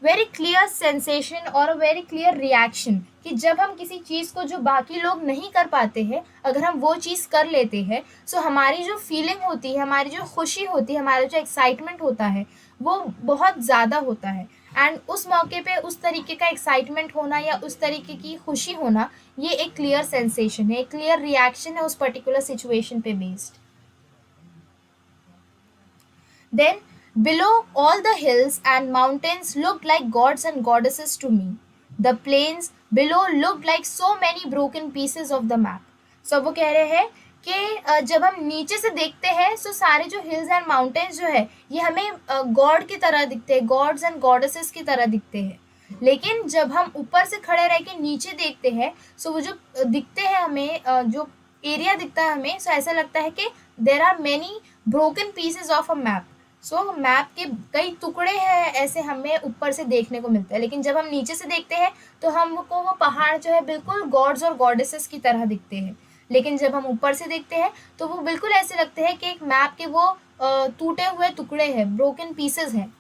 very clear sensation और वेरी क्लियर रिएक्शन, कि जब हम किसी चीज़ को जो बाकी लोग नहीं कर पाते हैं, अगर हम वो चीज़ कर लेते हैं, सो हमारी जो फीलिंग होती है, हमारी जो खुशी होती है, हमारा जो एक्साइटमेंट होता है, वो बहुत ज़्यादा होता है। एंड उस मौके पे उस तरीके का एक्साइटमेंट होना या उस तरीके की खुशी होना, ये एक क्लियर सेंसेशन है, एक क्लियर रिएक्शन है उस पर्टिकुलर सिचुएशन पे based. Then, below, all the hills and mountains looked like gods and goddesses to me. The plains below looked like so many broken pieces of the map. So वो कह रहे हैं कि जब हम नीचे से देखते हैं, सो सारे जो हिल्स एंड माउंटेन्स जो है, ये हमें गॉड की तरह दिखते हैं, गॉड्स एंड गॉडेसेस की तरह दिखते हैं। लेकिन जब हम ऊपर से खड़े रह के नीचे देखते हैं, सो वो जो दिखते हैं हमें, जो एरिया दिखता है हमें, सो ऐसा लगता है कि there are many broken pieces of a map. So map के कई टुकड़े हैं ऐसे हमें ऊपर से देखने को मिलता है, लेकिन जब हम नीचे से देखते हैं तो हमको वो पहाड़ जो है बिल्कुल गॉड्स और गॉडेसेस की तरह दिखते हैं। लेकिन जब हम ऊपर से देखते हैं तो वो बिल्कुल ऐसे लगते हैं कि एक मैप के वो टूटे हुए टुकड़े हैं, ब्रोकन पीसेस हैं।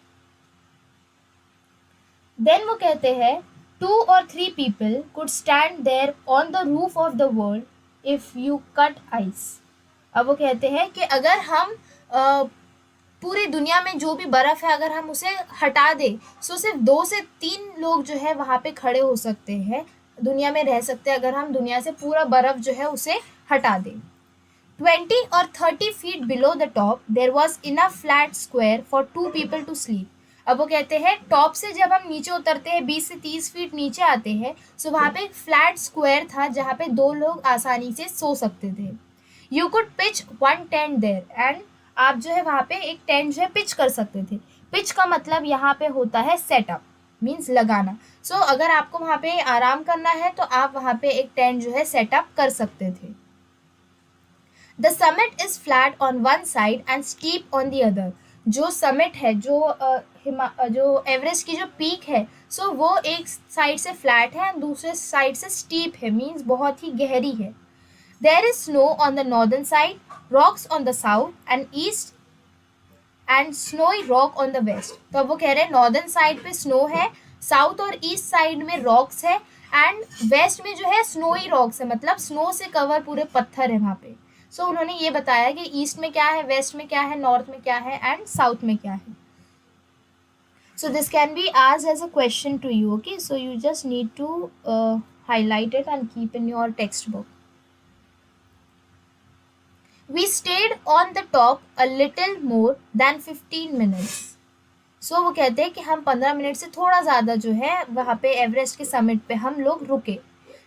देन वो कहते हैं 2 or 3 people could stand there on the roof of the world if you cut ice। अब वो कहते हैं कि अगर हम पूरी दुनिया में जो भी बर्फ़ है, अगर हम उसे हटा दें, सो सिर्फ 2 से 3 लोग जो है वहाँ पे खड़े हो सकते हैं, दुनिया में रह सकते हैं, अगर हम दुनिया से पूरा बर्फ़ जो है उसे हटा दें। 20 or 30 feet below the top there was enough flat square for 2 people to sleep। अब वो कहते हैं टॉप से जब हम नीचे उतरते हैं, 20 से 30 फीट नीचे आते हैं, सो वहाँ पे एक फ्लैट स्क्वायर था जहाँ पे 2 लोग आसानी से सो सकते थे। You could pitch 1 tent there, and आप जो है वहाँ पे एक टेंट जो है पिच कर सकते थे। पिच का मतलब यहाँ पे होता है सेटअप, मीन्स लगाना। सो अगर आपको वहाँ पे आराम करना है तो आप वहाँ पे एक टेंट जो है सेटअप कर सकते थे। The summit is flat on one side and steep on the other. जो समिट है, जो एवरेस्ट की जो पीक है, सो वो एक साइड से फ्लैट है एंड दूसरे साइड से स्टीप है, मीन्स बहुत ही गहरी है। There is snow on the northern side, rocks on the south and east and snowy rock on the west। तो अब वो कह रहे हैं नॉर्दर्न साइड पे स्नो है, साउथ और ईस्ट साइड में रॉक्स है, एंड वेस्ट में जो है स्नोई रॉक्स है, मतलब स्नो से कवर पूरे पत्थर है वहाँ पे। सो उन्होंने ये बताया कि ईस्ट में क्या है, वेस्ट में क्या है, नॉर्थ में क्या है एंड साउथ में क्या है। So this can be asked as a question to you, okay? So you just need to highlight it and keep in your textbook. We stayed on the top a little more than 15 minutes। सो वो कहते हैं कि हम 15 minute से थोड़ा ज़्यादा जो है वहाँ पे एवरेस्ट के समिट पे हम लोग रुके।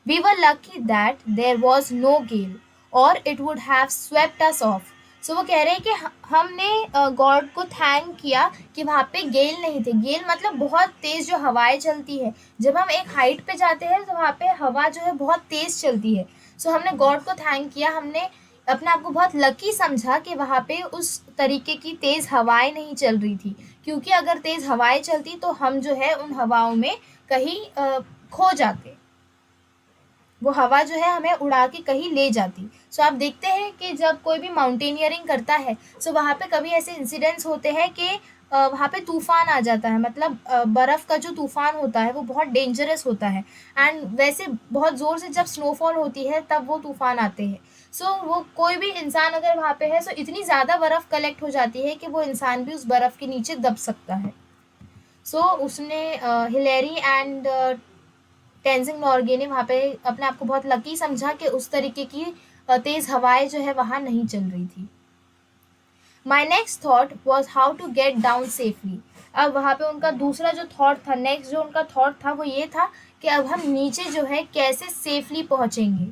We were lucky that there was no gale or it would have swept us off। सो वो कह रहे हैं कि हमने गॉड को थैंक किया कि वहाँ पे गेल नहीं थे। गेल मतलब बहुत तेज़ जो हवाएं चलती है, जब हम एक हाइट पे जाते हैं तो वहाँ पे हवा जो है बहुत तेज़ चलती है। सो हमने गॉड को थैंक किया, हमने अपने आप को बहुत लकी समझा कि वहाँ पे उस तरीके की तेज़ हवाएं नहीं चल रही थी, क्योंकि अगर तेज़ हवाएं चलती तो हम जो है उन हवाओं में कहीं खो जाते, वो हवा जो है हमें उड़ा के कहीं ले जाती। सो आप देखते हैं कि जब कोई भी माउंटेनियरिंग करता है, सो वहाँ पे कभी ऐसे इंसिडेंट्स होते हैं कि वहाँ पे तूफ़ान आ जाता है, मतलब बर्फ़ का जो तूफ़ान होता है वो बहुत डेंजरस होता है, एंड वैसे बहुत ज़ोर से जब स्नोफॉल होती है तब वो तूफ़ान आते हैं। सो वो कोई भी इंसान अगर वहाँ पे है, सो इतनी ज़्यादा बर्फ़ कलेक्ट हो जाती है कि वो इंसान भी उस बर्फ़ के नीचे दब सकता है। सो उसने हिलेरी एंड टेंजिंग नॉर्गे ने वहाँ पे अपने आप को बहुत लकी समझा कि उस तरीके की तेज़ हवाएं जो है वहाँ नहीं चल रही थी। My next thought was how to get down safely. अब वहाँ पे उनका दूसरा जो थॉट था, नेक्स्ट जो उनका थॉट था वो ये था कि अब हम नीचे जो है कैसे सेफली पहुँचेंगे।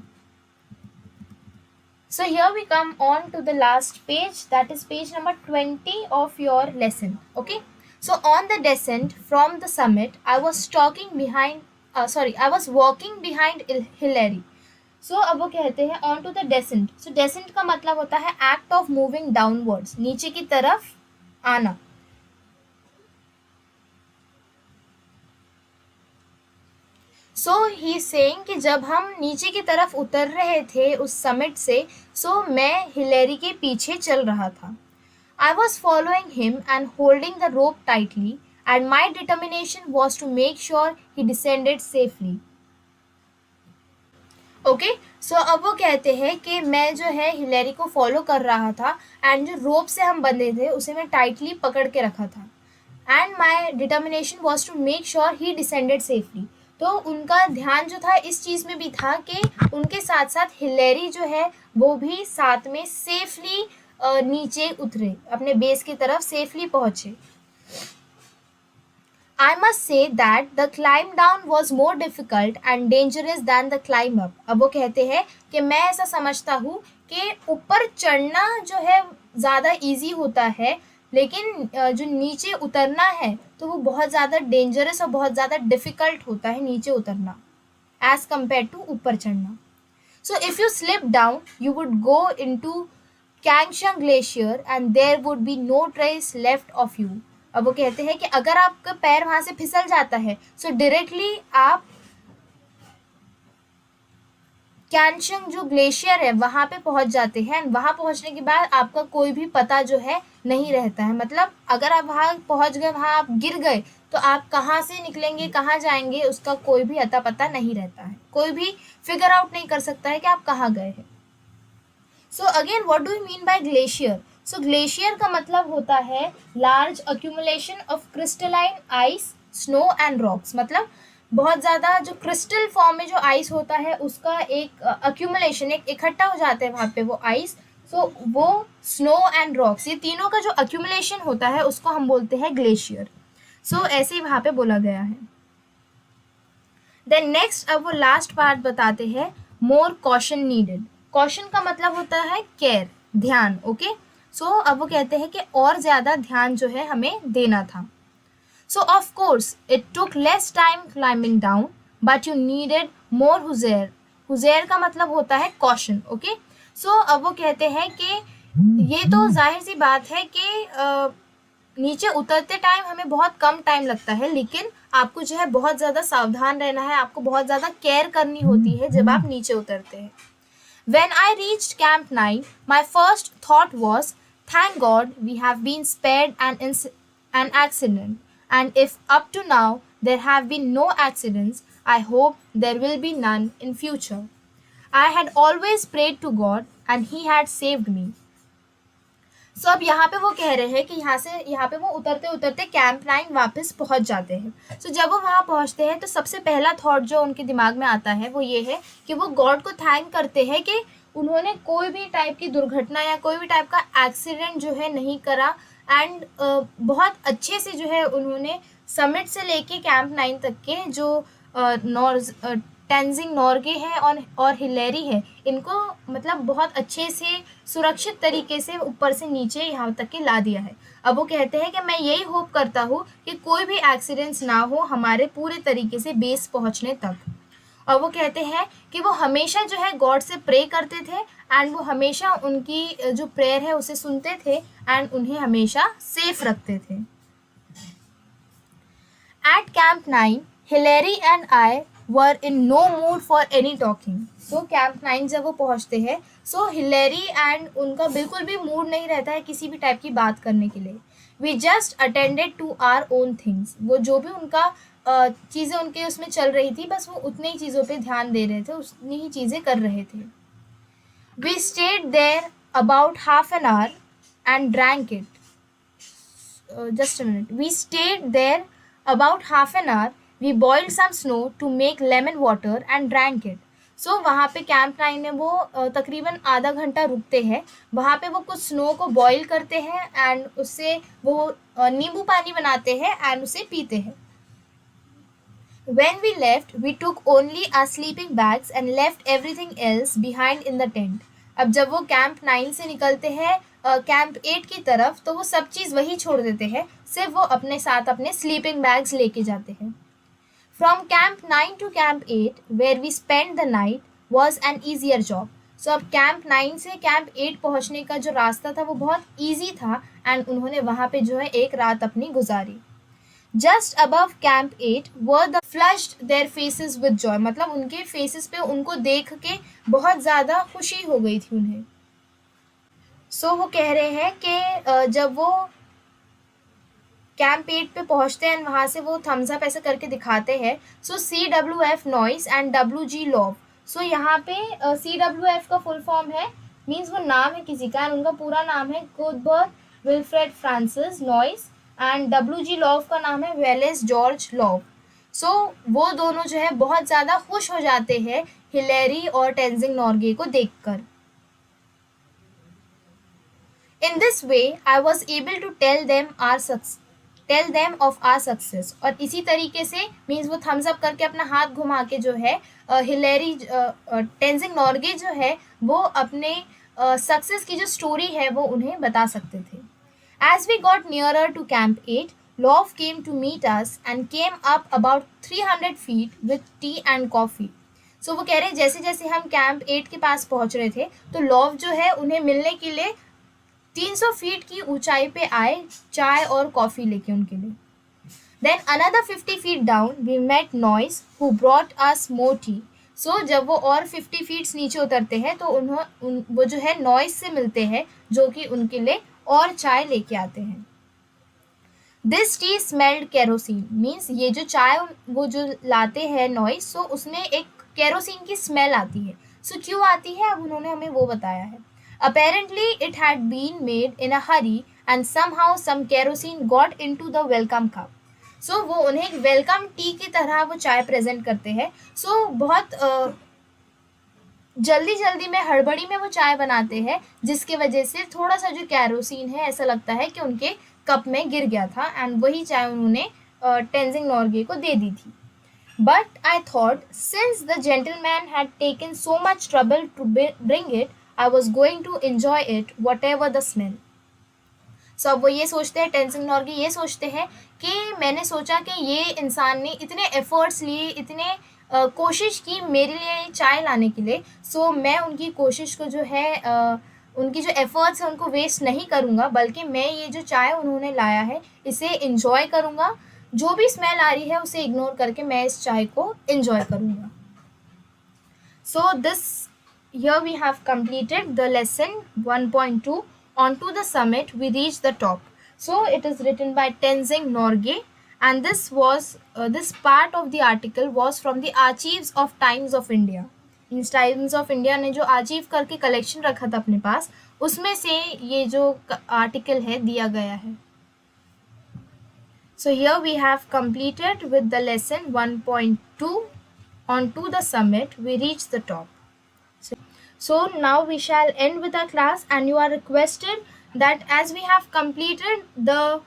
So here we come on to the last page, that is page number 20 of your lesson. Okay. So on the descent from the summit, I was walking behind Hillary. So अब वो कहते हैं on to the descent. So descent का मतलब होता है act of moving downwards, नीचे की तरफ आना। सो ही सेइंग कि जब हम नीचे की तरफ उतर रहे थे उस समिट से, सो मैं हिलेरी के पीछे चल रहा था। I was following him and holding the rope tightly and my determination was to make sure he descended safely. Okay, so अब वो कहते हैं कि मैं जो है हिलेरी को फॉलो कर रहा था एंड जो रोप से हम बंधे थे उसे मैं टाइटली पकड़ के रखा था and my determination was to make sure he descended safely. तो उनका ध्यान जो था इस चीज़ में भी था कि उनके साथ साथ हिलेरी जो है वो भी साथ में सेफली नीचे उतरे, अपने बेस की तरफ सेफली पहुँचे. I must say that the climb down was more difficult and dangerous than the climb up. अब वो कहते हैं कि मैं ऐसा समझता हूँ कि ऊपर चढ़ना जो है ज़्यादा इजी होता है, लेकिन जो नीचे उतरना है तो वो बहुत ज़्यादा डेंजरस और बहुत ज़्यादा डिफ़िकल्ट होता है नीचे उतरना एज कम्पेयर टू ऊपर चढ़ना. So if you slip down, you would go into Kangshang Glacier and there would be no trace left of you. अब वो कहते हैं कि अगर आपका पैर वहां से फिसल जाता है सो डायरेक्टली आप कैंशंग जो ग्लेशियर है वहां पे पहुंच जाते हैं. वहां पहुंचने के बाद आपका कोई भी पता जो है नहीं रहता है. मतलब अगर आप वहां पहुंच गए, वहां आप गिर गए तो आप कहाँ से निकलेंगे, कहाँ जाएंगे, उसका कोई भी अता पता नहीं रहता है. कोई भी फिगर आउट नहीं कर सकता है कि आप कहाँ गए हैं. So again what do you mean by glacier? So glacier का मतलब होता है large accumulation of crystalline ice, snow and rocks. मतलब बहुत ज़्यादा जो क्रिस्टल फॉर्म में जो आइस होता है उसका एक अक्यूमुलेशन, एक इकट्ठा हो जाता है वहाँ पे वो आइस. सो वो स्नो एंड रॉक्स, ये तीनों का जो अक्यूमुलेशन होता है उसको हम बोलते हैं ग्लेशियर. सो ऐसे ही वहाँ पे बोला गया है. देन नेक्स्ट अब वो लास्ट पार्ट बताते हैं, मोर कॉशन नीडेड. कॉशन का मतलब होता है केयर, ध्यान. ओके, सो अब वो कहते हैं कि और ज़्यादा ध्यान जो है हमें देना था. So of course it took less time climbing down but you needed more हुज़ेर. हुज़ेर का मतलब होता है कॉशन. ओके, सो अब वो कहते हैं कि ये तो जाहिर सी बात है कि नीचे उतरते टाइम हमें बहुत कम टाइम लगता है, लेकिन आपको जो है बहुत ज़्यादा सावधान रहना है, आपको बहुत ज़्यादा केयर करनी होती है जब आप नीचे उतरते हैं. When I reached Camp 9, my first thought was, thank God we have been spared an accident. And if up to now there have been no accidents, I hope there will be none in future. I had always prayed to God and He had saved me. सो अब यहाँ पे वो कह रहे हैं कि यहाँ पे वो उतरते उतरते कैंप 9 वापस पहुँच जाते हैं. सो जब वो वहाँ पहुँचते हैं तो सबसे पहला थॉट जो उनके दिमाग में आता है वो ये है कि वो गॉड को थैंक करते हैं कि उन्होंने कोई भी टाइप की दुर्घटना या कोई भी टाइप का एक्सीडेंट जो है नहीं करा. एंड बहुत अच्छे से जो है उन्होंने समिट से लेके कैंप 9 तक के जो टेंजिंग नॉर्गे है और हिलेरी है, इनको मतलब बहुत अच्छे से सुरक्षित तरीके से ऊपर से नीचे यहाँ तक के ला दिया है. अब वो कहते हैं कि मैं यही होप करता हूँ कि कोई भी एक्सीडेंट्स ना हो हमारे पूरे तरीके से बेस पहुँचने तक. और वो कहते हैं कि वो हमेशा जो है गॉड से प्रे करते थे एंड वो हमेशा उनकी जो प्रेयर है उसे सुनते थे एंड उन्हें हमेशा सेफ रखते थे. At camp 9 Hillary and I were in no mood for any talking. So camp 9 जब वो पहुँचते हैं सो हिलेरी एंड उनका बिल्कुल भी मूड नहीं रहता है किसी भी टाइप की बात करने के लिए. We just attended to our own things. वो जो भी उनका चीज़ें उनके उसमें चल रही थी बस वो उतनी ही चीज़ों पे ध्यान दे रहे थे, उतनी ही चीज़ें कर रहे थे. We stayed there about half an hour and drank it. Just a minute. We stayed there about half an hour. We boiled some snow to make lemon water and drank it. सो वहाँ पे camp 9 में वो तकरीबन आधा घंटा रुकते हैं. वहाँ पे वो कुछ स्नो को बॉईल करते हैं एंड उससे वो नींबू पानी बनाते हैं एंड उसे पीते हैं. When we left, we took only our sleeping bags and left everything else behind in the tent. अब जब वो कैंप 9 से निकलते हैं कैंप 8 की तरफ तो वो सब चीज़ वही छोड़ देते हैं, सिर्फ वो अपने साथ अपने स्लीपिंग बैग्स लेके जाते हैं. From Camp 9 to Camp 8, where we spent the night, was an easier job. So अब कैंप 9 से कैंप 8 पहुँचने का जो रास्ता था वो बहुत ईजी था एंड उन्होंने वहाँ पे जो है एक रात अपनी गुजारी. Just above Camp 8 were the flushed their faces with joy. मतलब उनके फेसेस पे उनको देख के बहुत ज़्यादा खुशी हो गई थी उन्हें. सो वो कह रहे हैं कि जब वो कैंप 8 पे पहुंचते हैं, वहाँ से वो थम्स अप ऐसे करके दिखाते हैं. So CWF Noyce and WG Lowe. So यहाँ पे CWF का फुल फॉर्म है, मीन्स वो नाम है किसी का, एंड उनका पूरा नाम है Cuthbert Wilfrid Francis Noyce, and WG Lowe का नाम है वेलेस जॉर्ज लॉव. सो वो दोनों जो है बहुत ज़्यादा खुश हो जाते हैं हिलेरी और टेंजिंग नॉर्गे को देखकर. In this way, I was able to tell them of our success. और इसी तरीके से मीन्स वो थम्स अप करके अपना हाथ घुमा के जो है हिलेरी टेंजिंग नॉर्गे जो है वो अपने सक्सेस की जो स्टोरी है वो उन्हें बता सकते थे. As we got nearer to Camp 8, Love came to meet us and came up about 300 feet with tea and coffee. So वो कह रहे हैं जैसे जैसे हम कैंप 8 के पास पहुंच रहे थे तो लॉव जो है उन्हें मिलने के लिए 300 फीट की ऊंचाई पे आए चाय और कॉफ़ी लेके उनके लिए. Then another 50 feet down we met Noyce who brought us more tea. So जब वो और 50 फीट्स नीचे उतरते हैं तो वो जो है नॉइस से मिलते हैं जो कि उनके लिए और चाय लेके आते हैं. This T smelled kerosene. Means ये जो चाय वो जो लाते हैं नॉइस, सो उसमें एक केरोसिन की स्मेल आती है. सो क्यों आती है अब उन्होंने हमें वो बताया है. Apparently, it had been made in a hurry and somehow some kerosene got into the welcome cup. So वो उन्हें वेलकम टी की तरह वो चाय प्रेजेंट करते हैं. सो बहुत जल्दी जल्दी में हड़बड़ी में वो चाय बनाते हैं जिसके वजह से थोड़ा सा जो कैरोसिन है ऐसा लगता है कि उनके कप में गिर गया था, एंड वही चाय उन्होंने टेंजिंग नॉर्गे को दे दी थी. But I thought since the gentleman had taken so much trouble to bring it, I was going to enjoy it whatever the smell. So अब वो ये सोचते हैं, टेंजिंग नॉर्गे ये सोचते हैं कि मैंने सोचा कि ये इंसान ने इतने एफर्ट्स लिए, इतने कोशिश की मेरे लिए चाय लाने के लिए, सो मैं उनकी कोशिश को जो है उनकी जो एफर्ट्स हैं उनको वेस्ट नहीं करूँगा, बल्कि मैं ये जो चाय उन्होंने लाया है इसे इन्जॉय करूँगा. जो भी स्मेल आ रही है उसे इग्नोर करके मैं इस चाय को इन्जॉय करूँगा. So this here we have completed the lesson 1.2 onto the summit we reached the top. So it is written by Tenzing Norgay, and this part of the article was from the Archives of Times of India. In times of India ने जो archive करके collection रखा था अपने पास, उसमें से ये जो आर्टिकल है दिया गया है. So here we have completed with the lesson 1.2 onto the summit we reached the top. So now we shall end with our class, and you are requested that as we have completed the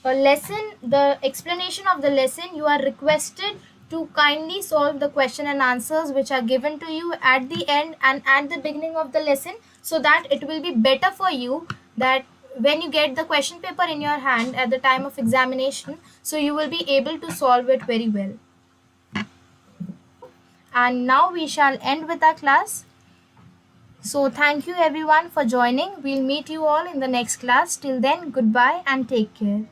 lesson, the explanation of the lesson, you are requested to kindly solve the question and answers which are given to you at the end and at the beginning of the lesson, so that it will be better for you that when you get the question paper in your hand at the time of examination, so you will be able to solve it very well. And now we shall end with our class. So thank you everyone for joining. We'll meet you all in the next class. Till then, goodbye and take care.